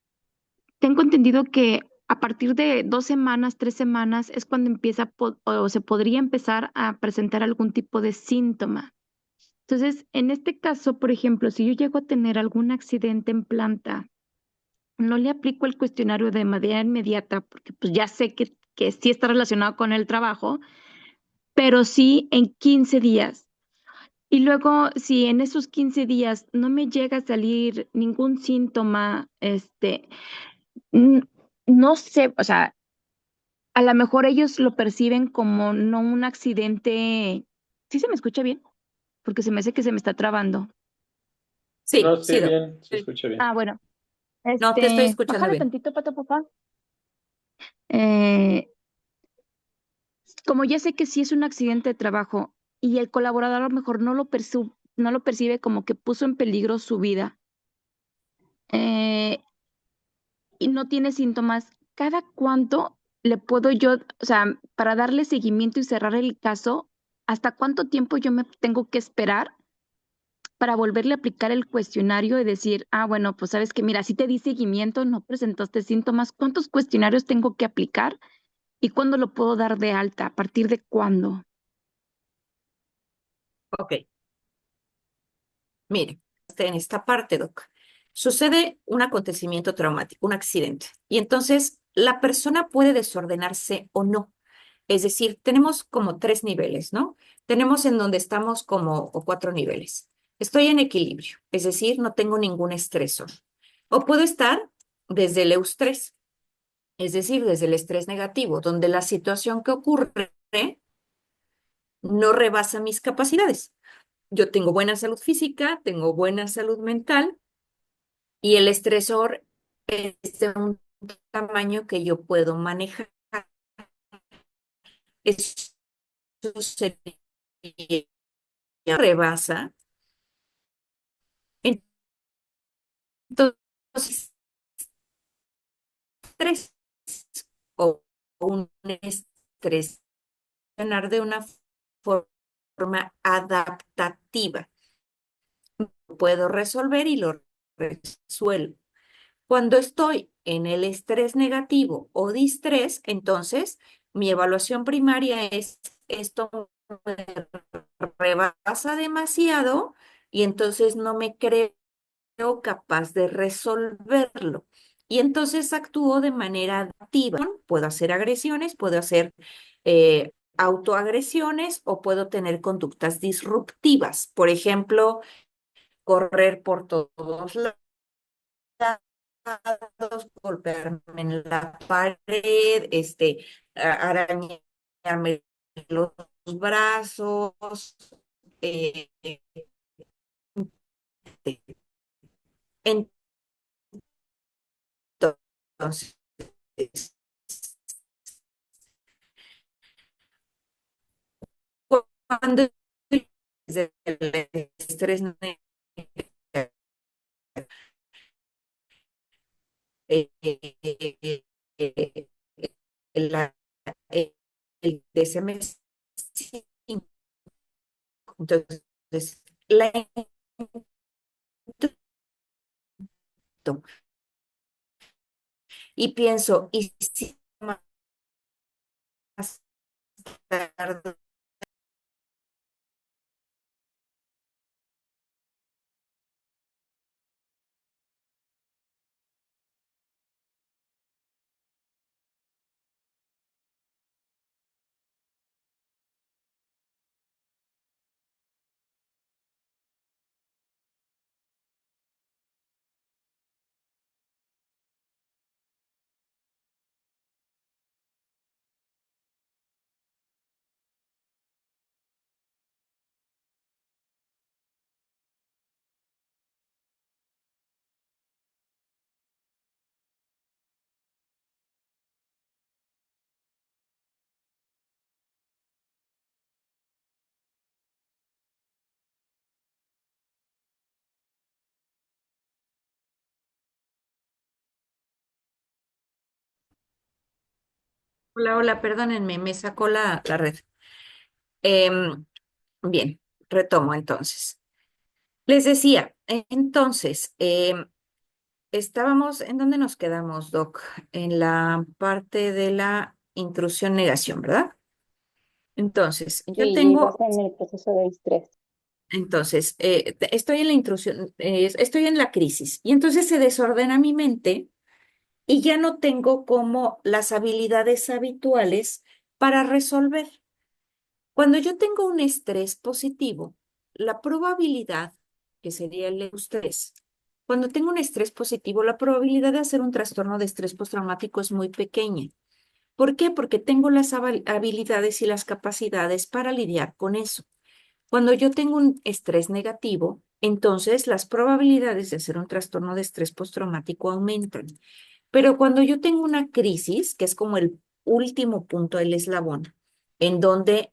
tengo entendido que a partir de 2 semanas, 3 semanas, es cuando empieza o se podría empezar a presentar algún tipo de síntoma. Entonces, en este caso, por ejemplo, si yo llego a tener algún accidente en planta, no le aplico el cuestionario de manera inmediata, porque pues ya sé que sí está relacionado con el trabajo, pero sí en 15 días. Y luego, si en esos 15 días no me llega a salir ningún síntoma, n- no sé, o sea, a lo mejor ellos lo perciben como no un accidente. ¿Sí se me escucha bien? Porque se me hace que se me está trabando. Sí, No, sí, sí, Doc. bien, se escucha bien. Ah, bueno, No, te estoy escuchando bájale bien. tantito, pato, papá. Eh, Como ya sé que sí es un accidente de trabajo y el colaborador a lo mejor no lo percibe como que puso en peligro su vida, eh, y no tiene síntomas, ¿cada cuánto le puedo yo, o sea, para darle seguimiento y cerrar el caso, hasta cuánto tiempo yo me tengo que esperar para volverle a aplicar el cuestionario y decir, ah, bueno, pues sabes que mira, si te di seguimiento, no presentaste síntomas, ¿cuántos cuestionarios tengo que aplicar y cuándo lo puedo dar de alta? ¿A partir de cuándo? Ok. Mire, en esta parte, Doc, sucede un acontecimiento traumático, un accidente, y entonces la persona puede desordenarse o no. Es decir, tenemos como 3 niveles, ¿no? Tenemos en donde estamos como, o 4 niveles. Estoy en equilibrio, es decir, no tengo ningún estresor. O puedo estar desde el eustrés, es decir, desde el estrés negativo, donde la situación que ocurre no rebasa mis capacidades. Yo tengo buena salud física, tengo buena salud mental y el estresor es de un tamaño que yo puedo manejar. Eso sería rebasa. Entonces, estrés o un estrés funcionar de una forma adaptativa. Puedo resolver y lo resuelvo. Cuando estoy en el estrés negativo o distrés, entonces mi evaluación primaria es esto me rebasa demasiado y entonces no me creo capaz de resolverlo. Y entonces actúo de manera activa. Puedo hacer agresiones, puedo hacer autoagresiones o puedo tener conductas disruptivas. Por ejemplo, correr por todos lados, golpearme en la pared, arañarme los brazos. eh, entonces, cuando el estrés eh, eh, eh, la- el DSM-5. Entonces, la intento y pienso, ¿y si más tarde? Hola, hola, perdónenme, me sacó la red. Em, bien, retomo entonces. Les decía, entonces, estábamos, ¿en dónde nos quedamos, Doc? En la parte de la intrusión-negación, ¿verdad? Entonces, yo Sí, ibas tengo, en el proceso de estrés. entonces, estoy en la intrusión, estoy en la crisis y entonces se desordena mi mente y ya no tengo como las habilidades habituales para resolver. Cuando yo tengo un estrés positivo, la probabilidad, que sería el estrés, cuando tengo un estrés positivo, la probabilidad de hacer un trastorno de estrés postraumático es muy pequeña. ¿Por qué? Porque tengo las habilidades y las capacidades para lidiar con eso. Cuando yo tengo un estrés negativo, entonces las probabilidades de hacer un trastorno de estrés postraumático aumentan. Pero cuando yo tengo una crisis, que es como el último punto del eslabón, en donde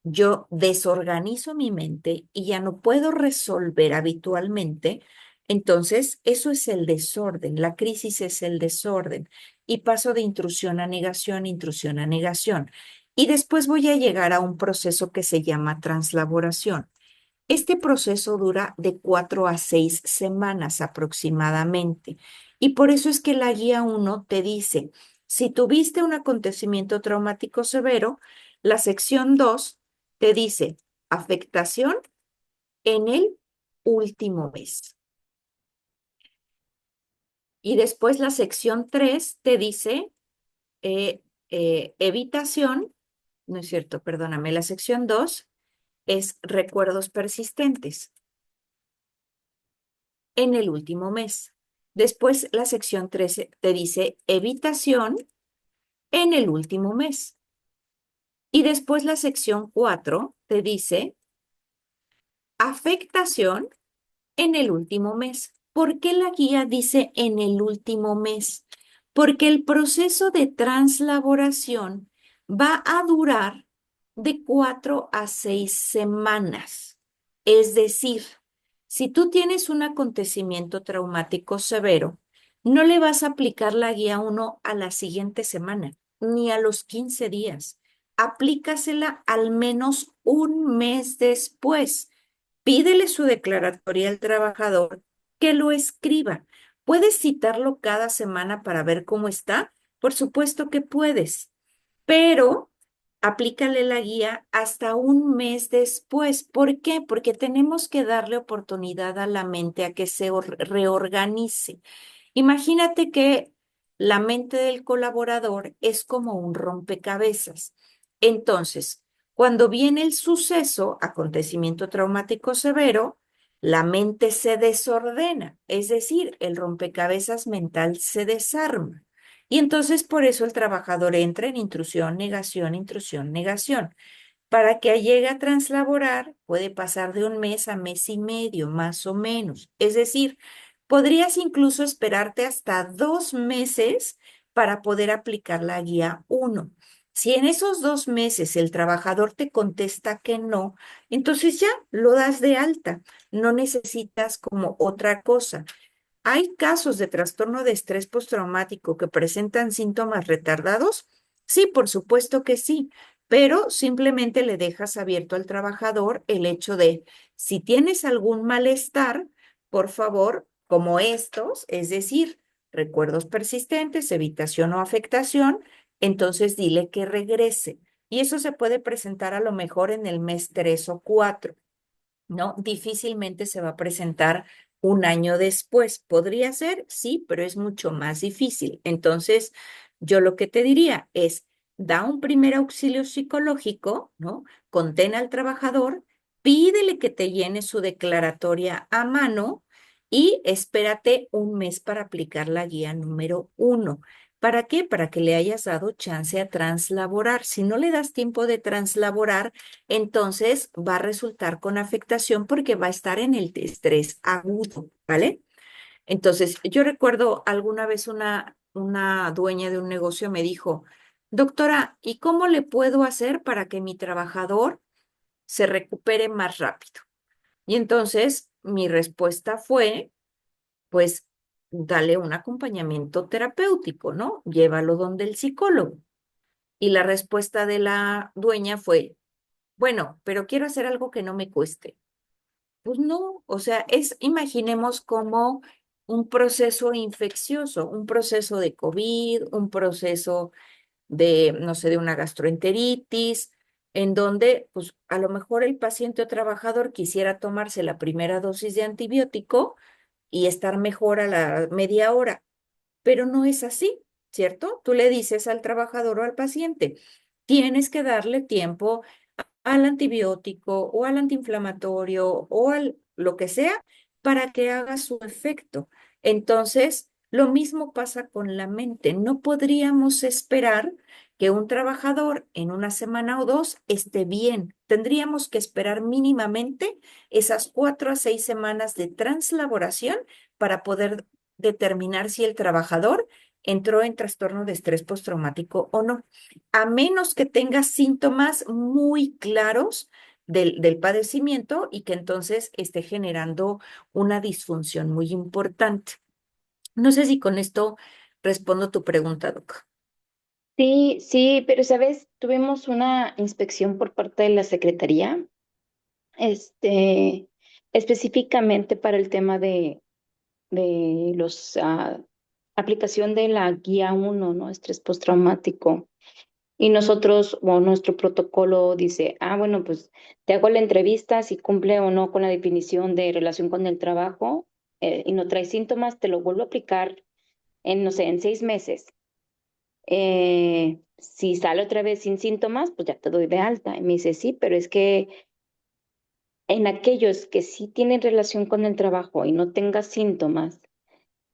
yo desorganizo mi mente y ya no puedo resolver habitualmente, entonces eso es el desorden, la crisis es el desorden y paso de intrusión a negación, intrusión a negación. Y después voy a llegar a un proceso que se llama translaboración. Este proceso dura de 4 a 6 semanas aproximadamente. Y por eso es que la guía uno te dice, si tuviste un acontecimiento traumático severo, la sección 2 te dice afectación en el último mes. Y después la sección 3 te dice evitación, no es cierto, perdóname, la sección 2 es recuerdos persistentes en el último mes. Después, la sección 13 te dice evitación en el último mes. Y después la sección 4 te dice afectación en el último mes. ¿por qué la guía dice en el último mes? Porque el proceso de translaboración va a durar de 4 a 6 semanas. Es decir, si tú tienes un acontecimiento traumático severo, no le vas a aplicar la guía 1 a la siguiente semana, ni a los 15 días. Aplícasela al menos un mes después. Pídele su declaratoria al trabajador que lo escriba. ¿Puedes citarlo cada semana para ver cómo está? Por supuesto que puedes, pero aplícale la guía hasta un mes después. ¿Por qué? Porque tenemos que darle oportunidad a la mente a que se reorganice. Imagínate que la mente del colaborador es como un rompecabezas. Entonces, cuando viene el suceso, acontecimiento traumático severo, la mente se desordena, es decir, el rompecabezas mental se desarma. Y entonces por eso el trabajador entra en intrusión, negación, intrusión, negación. Para que llegue a translaborar, puede pasar de un mes a mes y medio, más o menos. Es decir, podrías incluso esperarte hasta 2 meses para poder aplicar la guía 1. Si en esos 2 meses el trabajador te contesta que no, entonces ya lo das de alta. No necesitas como otra cosa. ¿Hay casos de trastorno de estrés postraumático que presentan síntomas retardados? Sí, por supuesto que sí, pero simplemente le dejas abierto al trabajador el hecho de, si tienes algún malestar, por favor, como estos, es decir, recuerdos persistentes, evitación o afectación, entonces dile que regrese. Y eso se puede presentar a lo mejor en el mes 3 o 4. ¿No? Difícilmente se va a presentar un año después. Podría ser, sí, pero es mucho más difícil. Entonces, yo lo que te diría es, da un primer auxilio psicológico, ¿no? Contén al trabajador, pídele que te llene su declaratoria a mano y espérate un mes para aplicar la guía número 1. ¿Para qué? Para que le hayas dado chance a translaborar. Si no le das tiempo de translaborar, entonces va a resultar con afectación porque va a estar en el estrés agudo, ¿vale? Entonces, yo recuerdo alguna vez una dueña de un negocio me dijo, doctora, ¿y cómo le puedo hacer para que mi trabajador se recupere más rápido? Y entonces mi respuesta fue, pues, dale un acompañamiento terapéutico, ¿no? Llévalo donde el psicólogo. Y la respuesta de la dueña fue, bueno, pero quiero hacer algo que no me cueste. Pues no, o sea, imaginemos como un proceso infeccioso, un proceso de COVID, un proceso de, no sé, de una gastroenteritis, en donde, pues, a lo mejor el paciente o trabajador quisiera tomarse la primera dosis de antibiótico y estar mejor a la media hora, pero no es así, ¿cierto? Tú le dices al trabajador o al paciente, tienes que darle tiempo al antibiótico o al antiinflamatorio o al lo que sea para que haga su efecto. Entonces, lo mismo pasa con la mente. No podríamos esperar que un trabajador en una semana o dos esté bien. Tendríamos que esperar mínimamente esas 4 a 6 semanas de translaboración para poder determinar si el trabajador entró en trastorno de estrés postraumático o no, a menos que tenga síntomas muy claros del padecimiento y que entonces esté generando una disfunción muy importante. No sé si con esto respondo tu pregunta, Doc. Sí, sí, pero sabes, tuvimos una inspección por parte de la Secretaría, este, específicamente para el tema de los aplicación de la guía 1, ¿no? Estrés postraumático. Y nosotros, o nuestro protocolo dice, bueno, pues te hago la entrevista, si cumple o no con la definición de relación con el trabajo y no trae síntomas, te lo vuelvo a aplicar en, no sé, en 6 meses. Si sale otra vez sin síntomas, pues ya te doy de alta. Y me dice, sí, pero es que en aquellos que sí tienen relación con el trabajo y no tengas síntomas,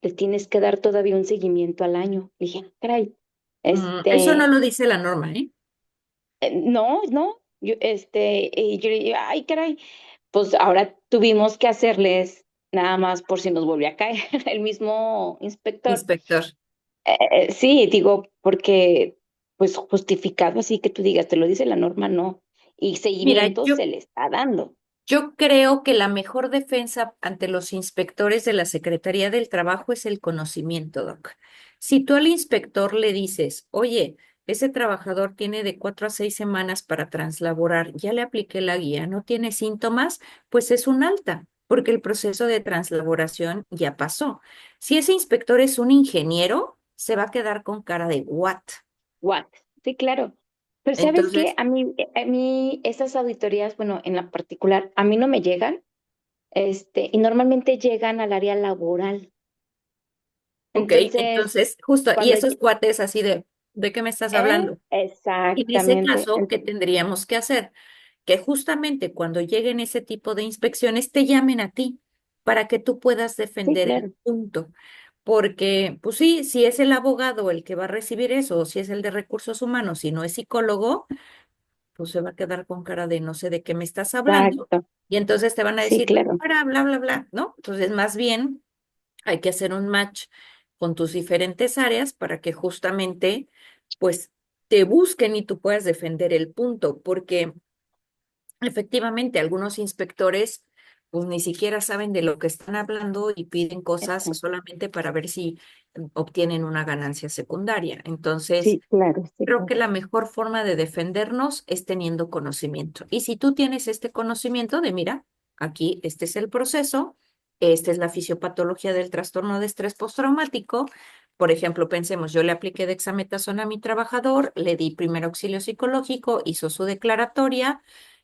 les tienes que dar todavía un seguimiento al año. Le dije, caray, Eso no lo dice la norma, ¿eh? no, no, y yo le digo, ay, caray, pues ahora tuvimos que hacerles nada más por si nos vuelve a caer el mismo inspector. Inspector. Sí, digo, porque pues justificado así que tú digas, te lo dice la norma, no. Y Mira, seguimiento se le está dando. yo creo que la mejor defensa ante los inspectores de la Secretaría del Trabajo es el conocimiento, Doc. Si tú al inspector le dices, oye, ese trabajador tiene de 4 a 6 semanas para translaborar, ya le apliqué la guía, no tiene síntomas, pues es un alta, porque el proceso de translaboración ya pasó. Si ese inspector es un ingeniero, se va a quedar con cara de what. What? Sí, claro. Pero ¿sabes qué? Entonces, A mí esas auditorías, bueno, en la particular, a mí no me llegan, y normalmente llegan al área laboral. ok, Entonces, entonces, justo, y cuando, esos cuates así ¿de qué me estás hablando? En ese exactamente, caso, ¿qué tendríamos que hacer? Que justamente cuando lleguen ese tipo de inspecciones te llamen a ti para que tú puedas sí, defender el claro, punto. Porque, pues sí, si es el abogado el que va a recibir eso, o si es el de recursos humanos, si no es psicólogo, pues se va a quedar con cara de no sé de qué me estás hablando. exacto, Y entonces te van a sí, decir, claro, para, bla, bla, bla, ¿no? Entonces, más bien hay que hacer un match con tus diferentes áreas para que justamente, pues, te busquen y tú puedas defender el punto, porque efectivamente algunos inspectores, pues, ni siquiera saben de lo que están hablando y piden cosas exacto, solamente para ver si obtienen una ganancia secundaria. Entonces, sí, claro, sí, creo que claro. la mejor forma de defendernos es teniendo conocimiento. Y si tú tienes este conocimiento de, mira, aquí este es el proceso, esta es la fisiopatología del trastorno de estrés postraumático. Por ejemplo, pensemos, yo le apliqué dexametasona a mi trabajador, le di primer auxilio psicológico, hizo su declaratoria,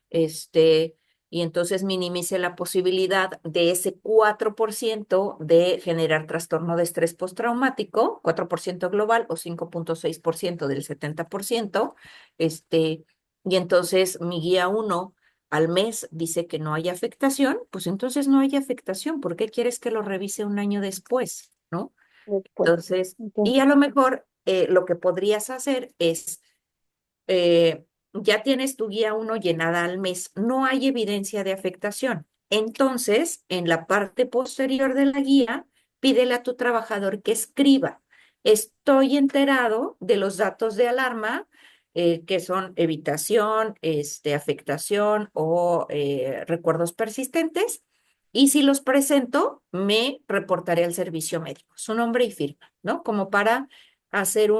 este, y entonces minimice la posibilidad de ese 4% de generar trastorno de estrés postraumático, 4% global o 5,6% del 70%, y entonces mi guía uno al mes dice que no hay afectación, pues entonces no hay afectación. ¿Por qué quieres que lo revise un año después? ¿No? Después, Entonces, y entonces, a lo mejor lo que podrías hacer es ya tienes tu guía uno llenada al mes, no hay evidencia de afectación. Entonces, en la parte posterior de la guía, pídele a tu trabajador que escriba. Estoy enterado de los datos de alarma, que son evitación, afectación o recuerdos persistentes. Y si los presento, me reportaré al servicio médico, su nombre y firma, ¿no? Como para hacer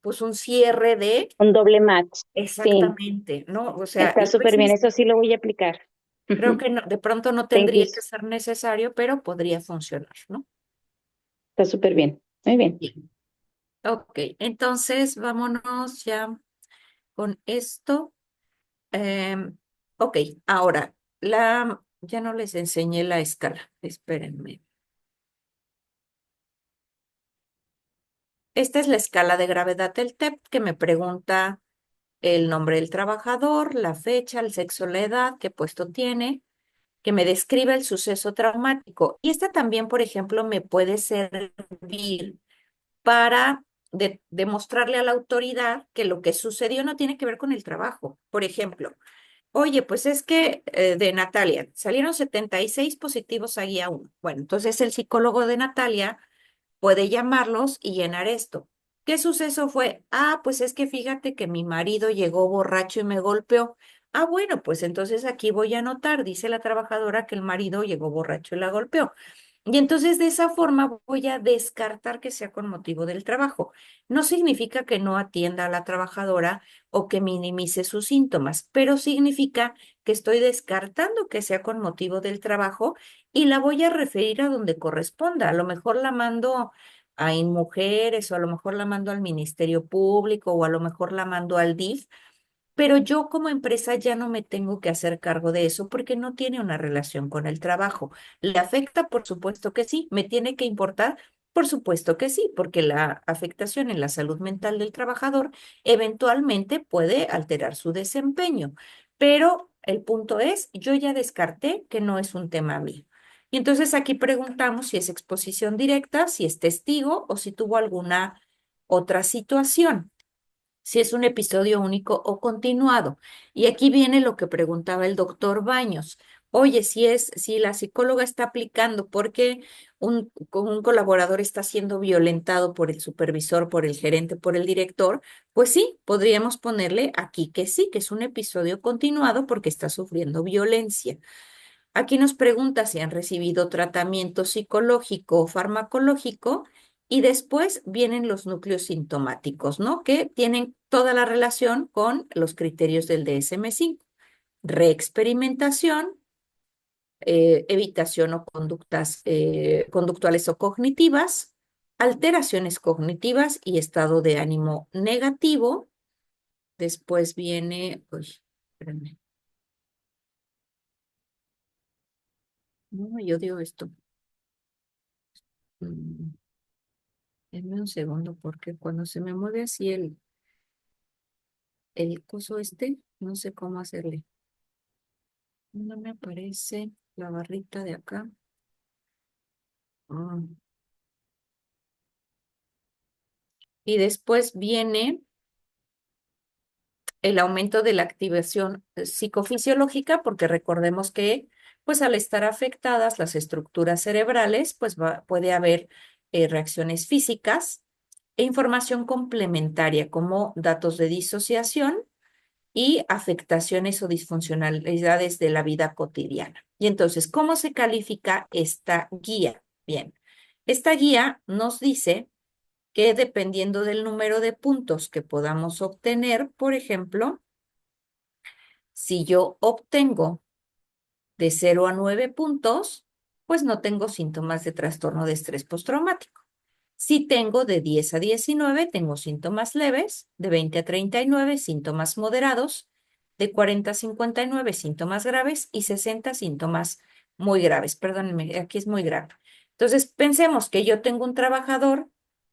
pues un cierre de un doble match, sí, exactamente, ¿no? O sea, está y a súper bien, veces eso sí lo voy a aplicar. creo que de pronto no Thank you, tendría que ser necesario, pero podría funcionar, ¿no? está súper bien, muy bien. Bien. Ok, entonces vámonos ya con esto. Ok, ahora, ya no les enseñé la escala, espérenme. Esta es la escala de gravedad del TEP que me pregunta el nombre del trabajador, la fecha, el sexo, la edad, qué puesto tiene, que me describa el suceso traumático. Y esta también, por ejemplo, me puede servir para demostrarle a la autoridad que lo que sucedió no tiene que ver con el trabajo. Por ejemplo, oye, pues es que de Natalia salieron 76 positivos a guía 1. Bueno, entonces el psicólogo de Natalia puede llamarlos y llenar esto. ¿Qué suceso fue? Ah, pues es que fíjate que mi marido llegó borracho y me golpeó. Ah, bueno, pues entonces aquí voy a anotar, dice la trabajadora que el marido llegó borracho y la golpeó. Y entonces de esa forma voy a descartar que sea con motivo del trabajo. No significa que no atienda a la trabajadora o que minimice sus síntomas, pero significa que estoy descartando que sea con motivo del trabajo y la voy a referir a donde corresponda. A lo mejor la mando a InMujeres o a lo mejor la mando al Ministerio Público o a lo mejor la mando al DIF, pero yo como empresa ya no me tengo que hacer cargo de eso porque no tiene una relación con el trabajo. ¿Le afecta? Por supuesto que sí. ¿Me tiene que importar? Por supuesto que sí, porque la afectación en la salud mental del trabajador eventualmente puede alterar su desempeño. Pero el punto es, yo ya descarté que no es un tema mío. Y entonces aquí preguntamos si es exposición directa, si es testigo o si tuvo alguna otra situación, si es un episodio único o continuado. Y aquí viene lo que preguntaba el doctor Baños. Oye, si la psicóloga está aplicando porque un colaborador está siendo violentado por el supervisor, por el gerente, por el director, pues sí, podríamos ponerle aquí que sí, que es un episodio continuado porque está sufriendo violencia. Aquí nos pregunta si han recibido tratamiento psicológico o farmacológico y después vienen los núcleos sintomáticos, ¿no? Que tienen toda la relación con los criterios del DSM-5. Reexperimentación, evitación o conductas conductuales o cognitivas, alteraciones cognitivas y estado de ánimo negativo. Después viene, uy, espérenme. No, yo digo esto. Mm, Denme un segundo porque cuando se me mueve así el coso este, no sé cómo hacerle. No me aparece la barrita de acá. Ah. Y después viene el aumento de la activación psicofisiológica, porque recordemos que, pues al estar afectadas las estructuras cerebrales, pues puede haber reacciones físicas e información complementaria como datos de disociación y afectaciones o disfuncionalidades de la vida cotidiana. Y entonces, ¿cómo se califica esta guía? Bien, esta guía nos dice que dependiendo del número de puntos que podamos obtener, por ejemplo, si yo obtengo de 0 a 9 puntos, pues no tengo síntomas de trastorno de estrés postraumático. Si tengo de 10 a 19, tengo síntomas leves, de 20 a 39, síntomas moderados, de 40 a 59, síntomas graves y 60 síntomas muy graves. Perdónenme, aquí es muy grave. Entonces, pensemos que yo tengo un trabajador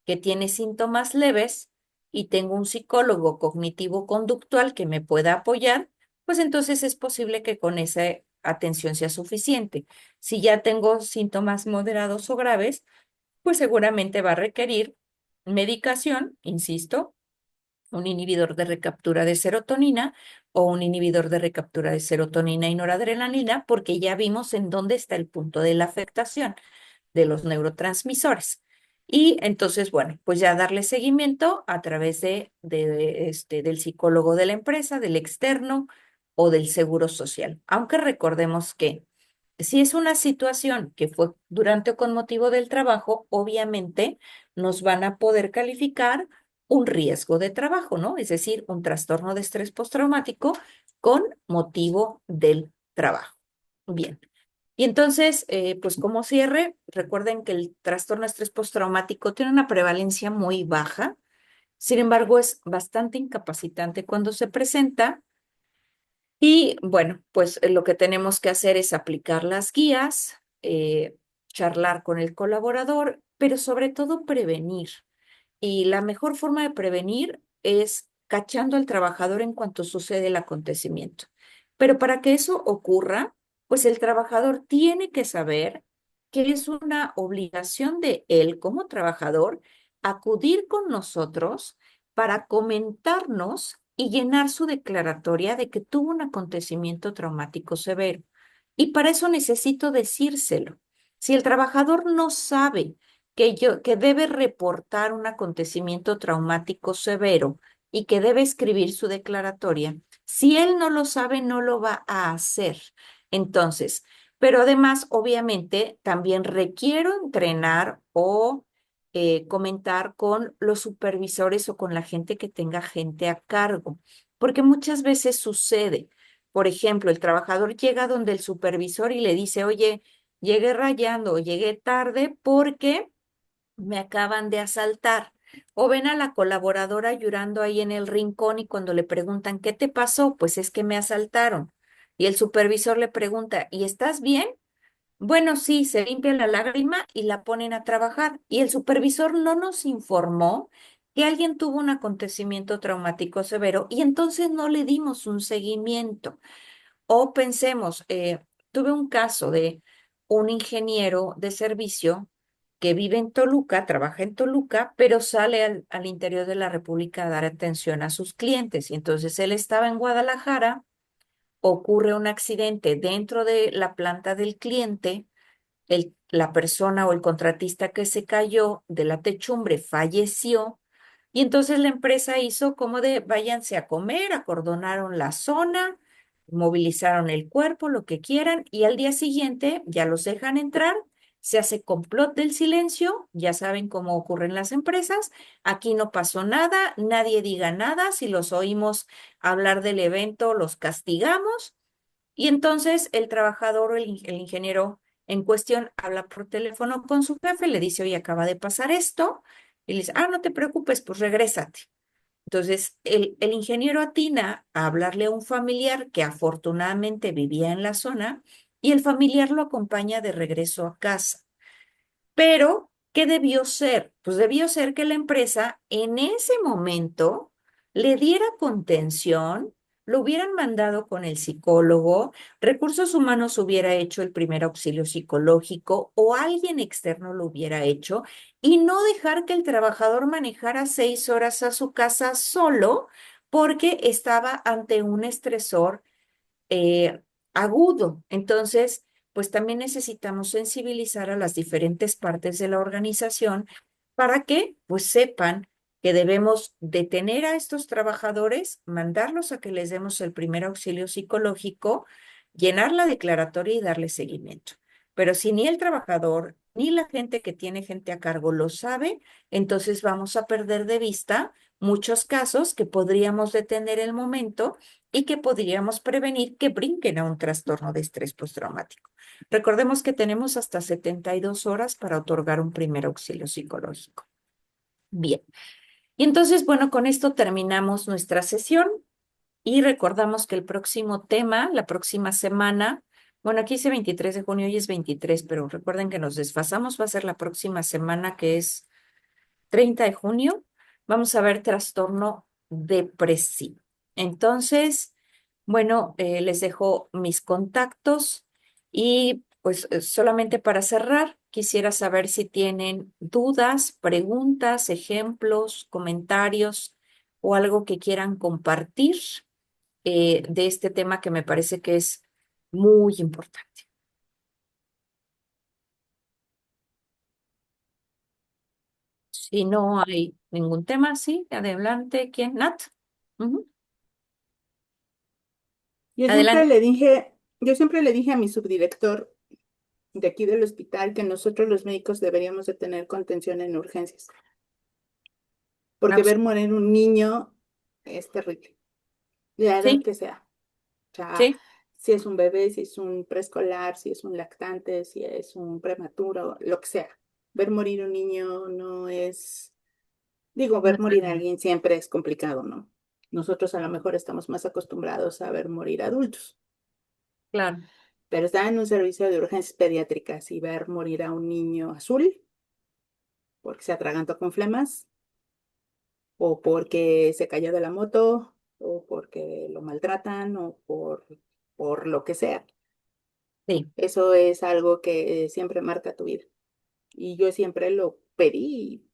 que tiene síntomas leves y tengo un psicólogo cognitivo-conductual que me pueda apoyar, pues entonces es posible que con esa atención sea suficiente. Si ya tengo síntomas moderados o graves, pues seguramente va a requerir medicación, insisto, un inhibidor de recaptura de serotonina o un inhibidor de recaptura de serotonina y noradrenalina, porque ya vimos en dónde está el punto de la afectación de los neurotransmisores. Y entonces, bueno, pues ya darle seguimiento a través del psicólogo de la empresa, del externo o del seguro social. Aunque recordemos que si es una situación que fue durante o con motivo del trabajo, obviamente nos van a poder calificar un riesgo de trabajo, ¿no? Es decir, un trastorno de estrés postraumático con motivo del trabajo. Bien. Y entonces, pues como cierre, recuerden que el trastorno de estrés postraumático tiene una prevalencia muy baja, sin embargo, es bastante incapacitante cuando se presenta y bueno, pues lo que tenemos que hacer es aplicar las guías, charlar con el colaborador, pero sobre todo prevenir. Y la mejor forma de prevenir es cachando al trabajador en cuanto sucede el acontecimiento. Pero para que eso ocurra, pues el trabajador tiene que saber que es una obligación de él como trabajador acudir con nosotros para comentarnos y llenar su declaratoria de que tuvo un acontecimiento traumático severo. Y para eso necesito decírselo. Si el trabajador no sabe que debe reportar un acontecimiento traumático severo y que debe escribir su declaratoria, si él no lo sabe, no lo va a hacer. Entonces, pero además, obviamente, también requiero entrenar o comentar con los supervisores o con la gente que tenga gente a cargo, porque muchas veces sucede. Por ejemplo, el trabajador llega donde el supervisor y le dice, oye, llegué rayando o llegué tarde porque me acaban de asaltar. O ven a la colaboradora llorando ahí en el rincón y cuando le preguntan, ¿qué te pasó? Pues es que me asaltaron. Y el supervisor le pregunta, ¿y estás bien? Bueno, sí, se limpia la lágrima y la ponen a trabajar. Y el supervisor no nos informó que alguien tuvo un acontecimiento traumático severo y entonces no le dimos un seguimiento. O pensemos, tuve un caso de un ingeniero de servicio que vive en Toluca, trabaja en Toluca, pero sale al interior de la República a dar atención a sus clientes. Y entonces él estaba en Guadalajara ocurre un accidente dentro de la planta del cliente, la persona o el contratista que se cayó de la techumbre falleció y entonces la empresa hizo como de váyanse a comer, acordonaron la zona, movilizaron el cuerpo, lo que quieran, y al día siguiente ya los dejan entrar, se hace complot del silencio, ya saben cómo ocurren las empresas, aquí no pasó nada, nadie diga nada, si los oímos hablar del evento, los castigamos, y entonces el trabajador o el ingeniero en cuestión habla por teléfono con su jefe, le dice, oye, acaba de pasar esto, y le dice, no te preocupes, pues regrésate. Entonces, el ingeniero atina a hablarle a un familiar que afortunadamente vivía en la zona y el familiar lo acompaña de regreso a casa. Pero, ¿qué debió ser? Pues debió ser que la empresa en ese momento le diera contención, lo hubieran mandado con el psicólogo, recursos humanos hubiera hecho el primer auxilio psicológico o alguien externo lo hubiera hecho y no dejar que el trabajador manejara 6 horas a su casa solo porque estaba ante un estresor agudo. Entonces, pues también necesitamos sensibilizar a las diferentes partes de la organización para que pues sepan que debemos detener a estos trabajadores, mandarlos a que les demos el primer auxilio psicológico, llenar la declaratoria y darle seguimiento. Pero si ni el trabajador ni la gente que tiene gente a cargo lo sabe, entonces vamos a perder de vista muchos casos que podríamos detener el momento y que podríamos prevenir que brinquen a un trastorno de estrés postraumático. Recordemos que tenemos hasta 72 horas para otorgar un primer auxilio psicológico. Bien, y entonces, bueno, con esto terminamos nuestra sesión y recordamos que el próximo tema, la próxima semana, bueno, aquí dice 23 de junio y es 23, pero recuerden que nos desfasamos, va a ser la próxima semana que es 30 de junio, vamos a ver trastorno depresivo. Entonces, bueno, les dejo mis contactos y pues solamente para cerrar, quisiera saber si tienen dudas, preguntas, ejemplos, comentarios o algo que quieran compartir de este tema que me parece que es muy importante. Si no hay ningún tema, sí, adelante. ¿Quién? Nat. Ujú. Adelante. Yo siempre le dije a mi subdirector de aquí del hospital que nosotros los médicos deberíamos de tener contención en urgencias, porque ver morir un niño es terrible, de la edad Sí, que sea. O sea, sí, si es un bebé, si es un preescolar, si es un lactante, si es un prematuro, lo que sea. Ver morir un niño no es, digo, ver morir a alguien siempre es complicado, ¿no? Nosotros a lo mejor estamos más acostumbrados a ver morir adultos, claro. pero estar en un servicio de urgencias pediátricas y ver morir a un niño azul porque se atragantó con flemas o porque se cayó de la moto o porque lo maltratan o por lo que sea. Sí. Eso es algo que siempre marca tu vida. Y yo siempre lo pedí.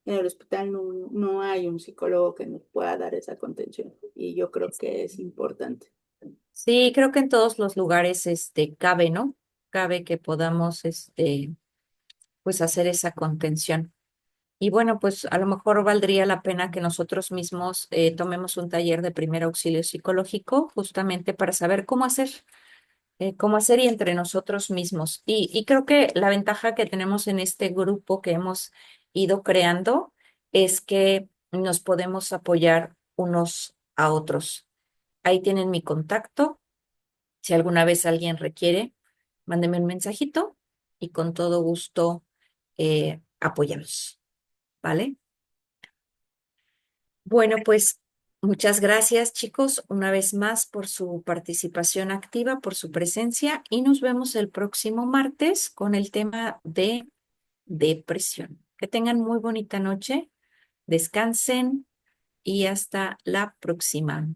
En el hospital no hay un psicólogo que nos pueda dar esa contención. Y yo creo que es importante. Sí, creo que en todos los lugares cabe, ¿no? Cabe que podamos pues hacer esa contención. Y bueno, pues a lo mejor valdría la pena que nosotros mismos tomemos un taller de primer auxilio psicológico justamente para saber cómo hacer y entre nosotros mismos. Y creo que la ventaja que tenemos en este grupo que hemos ido creando es que nos podemos apoyar unos a otros. Ahí tienen mi contacto. Si alguna vez alguien requiere, mándeme un mensajito y con todo gusto apoyamos, ¿vale? Bueno, pues muchas gracias, chicos, una vez más por su participación activa, por su presencia y nos vemos el próximo martes con el tema de depresión. Que tengan muy bonita noche, descansen y hasta la próxima.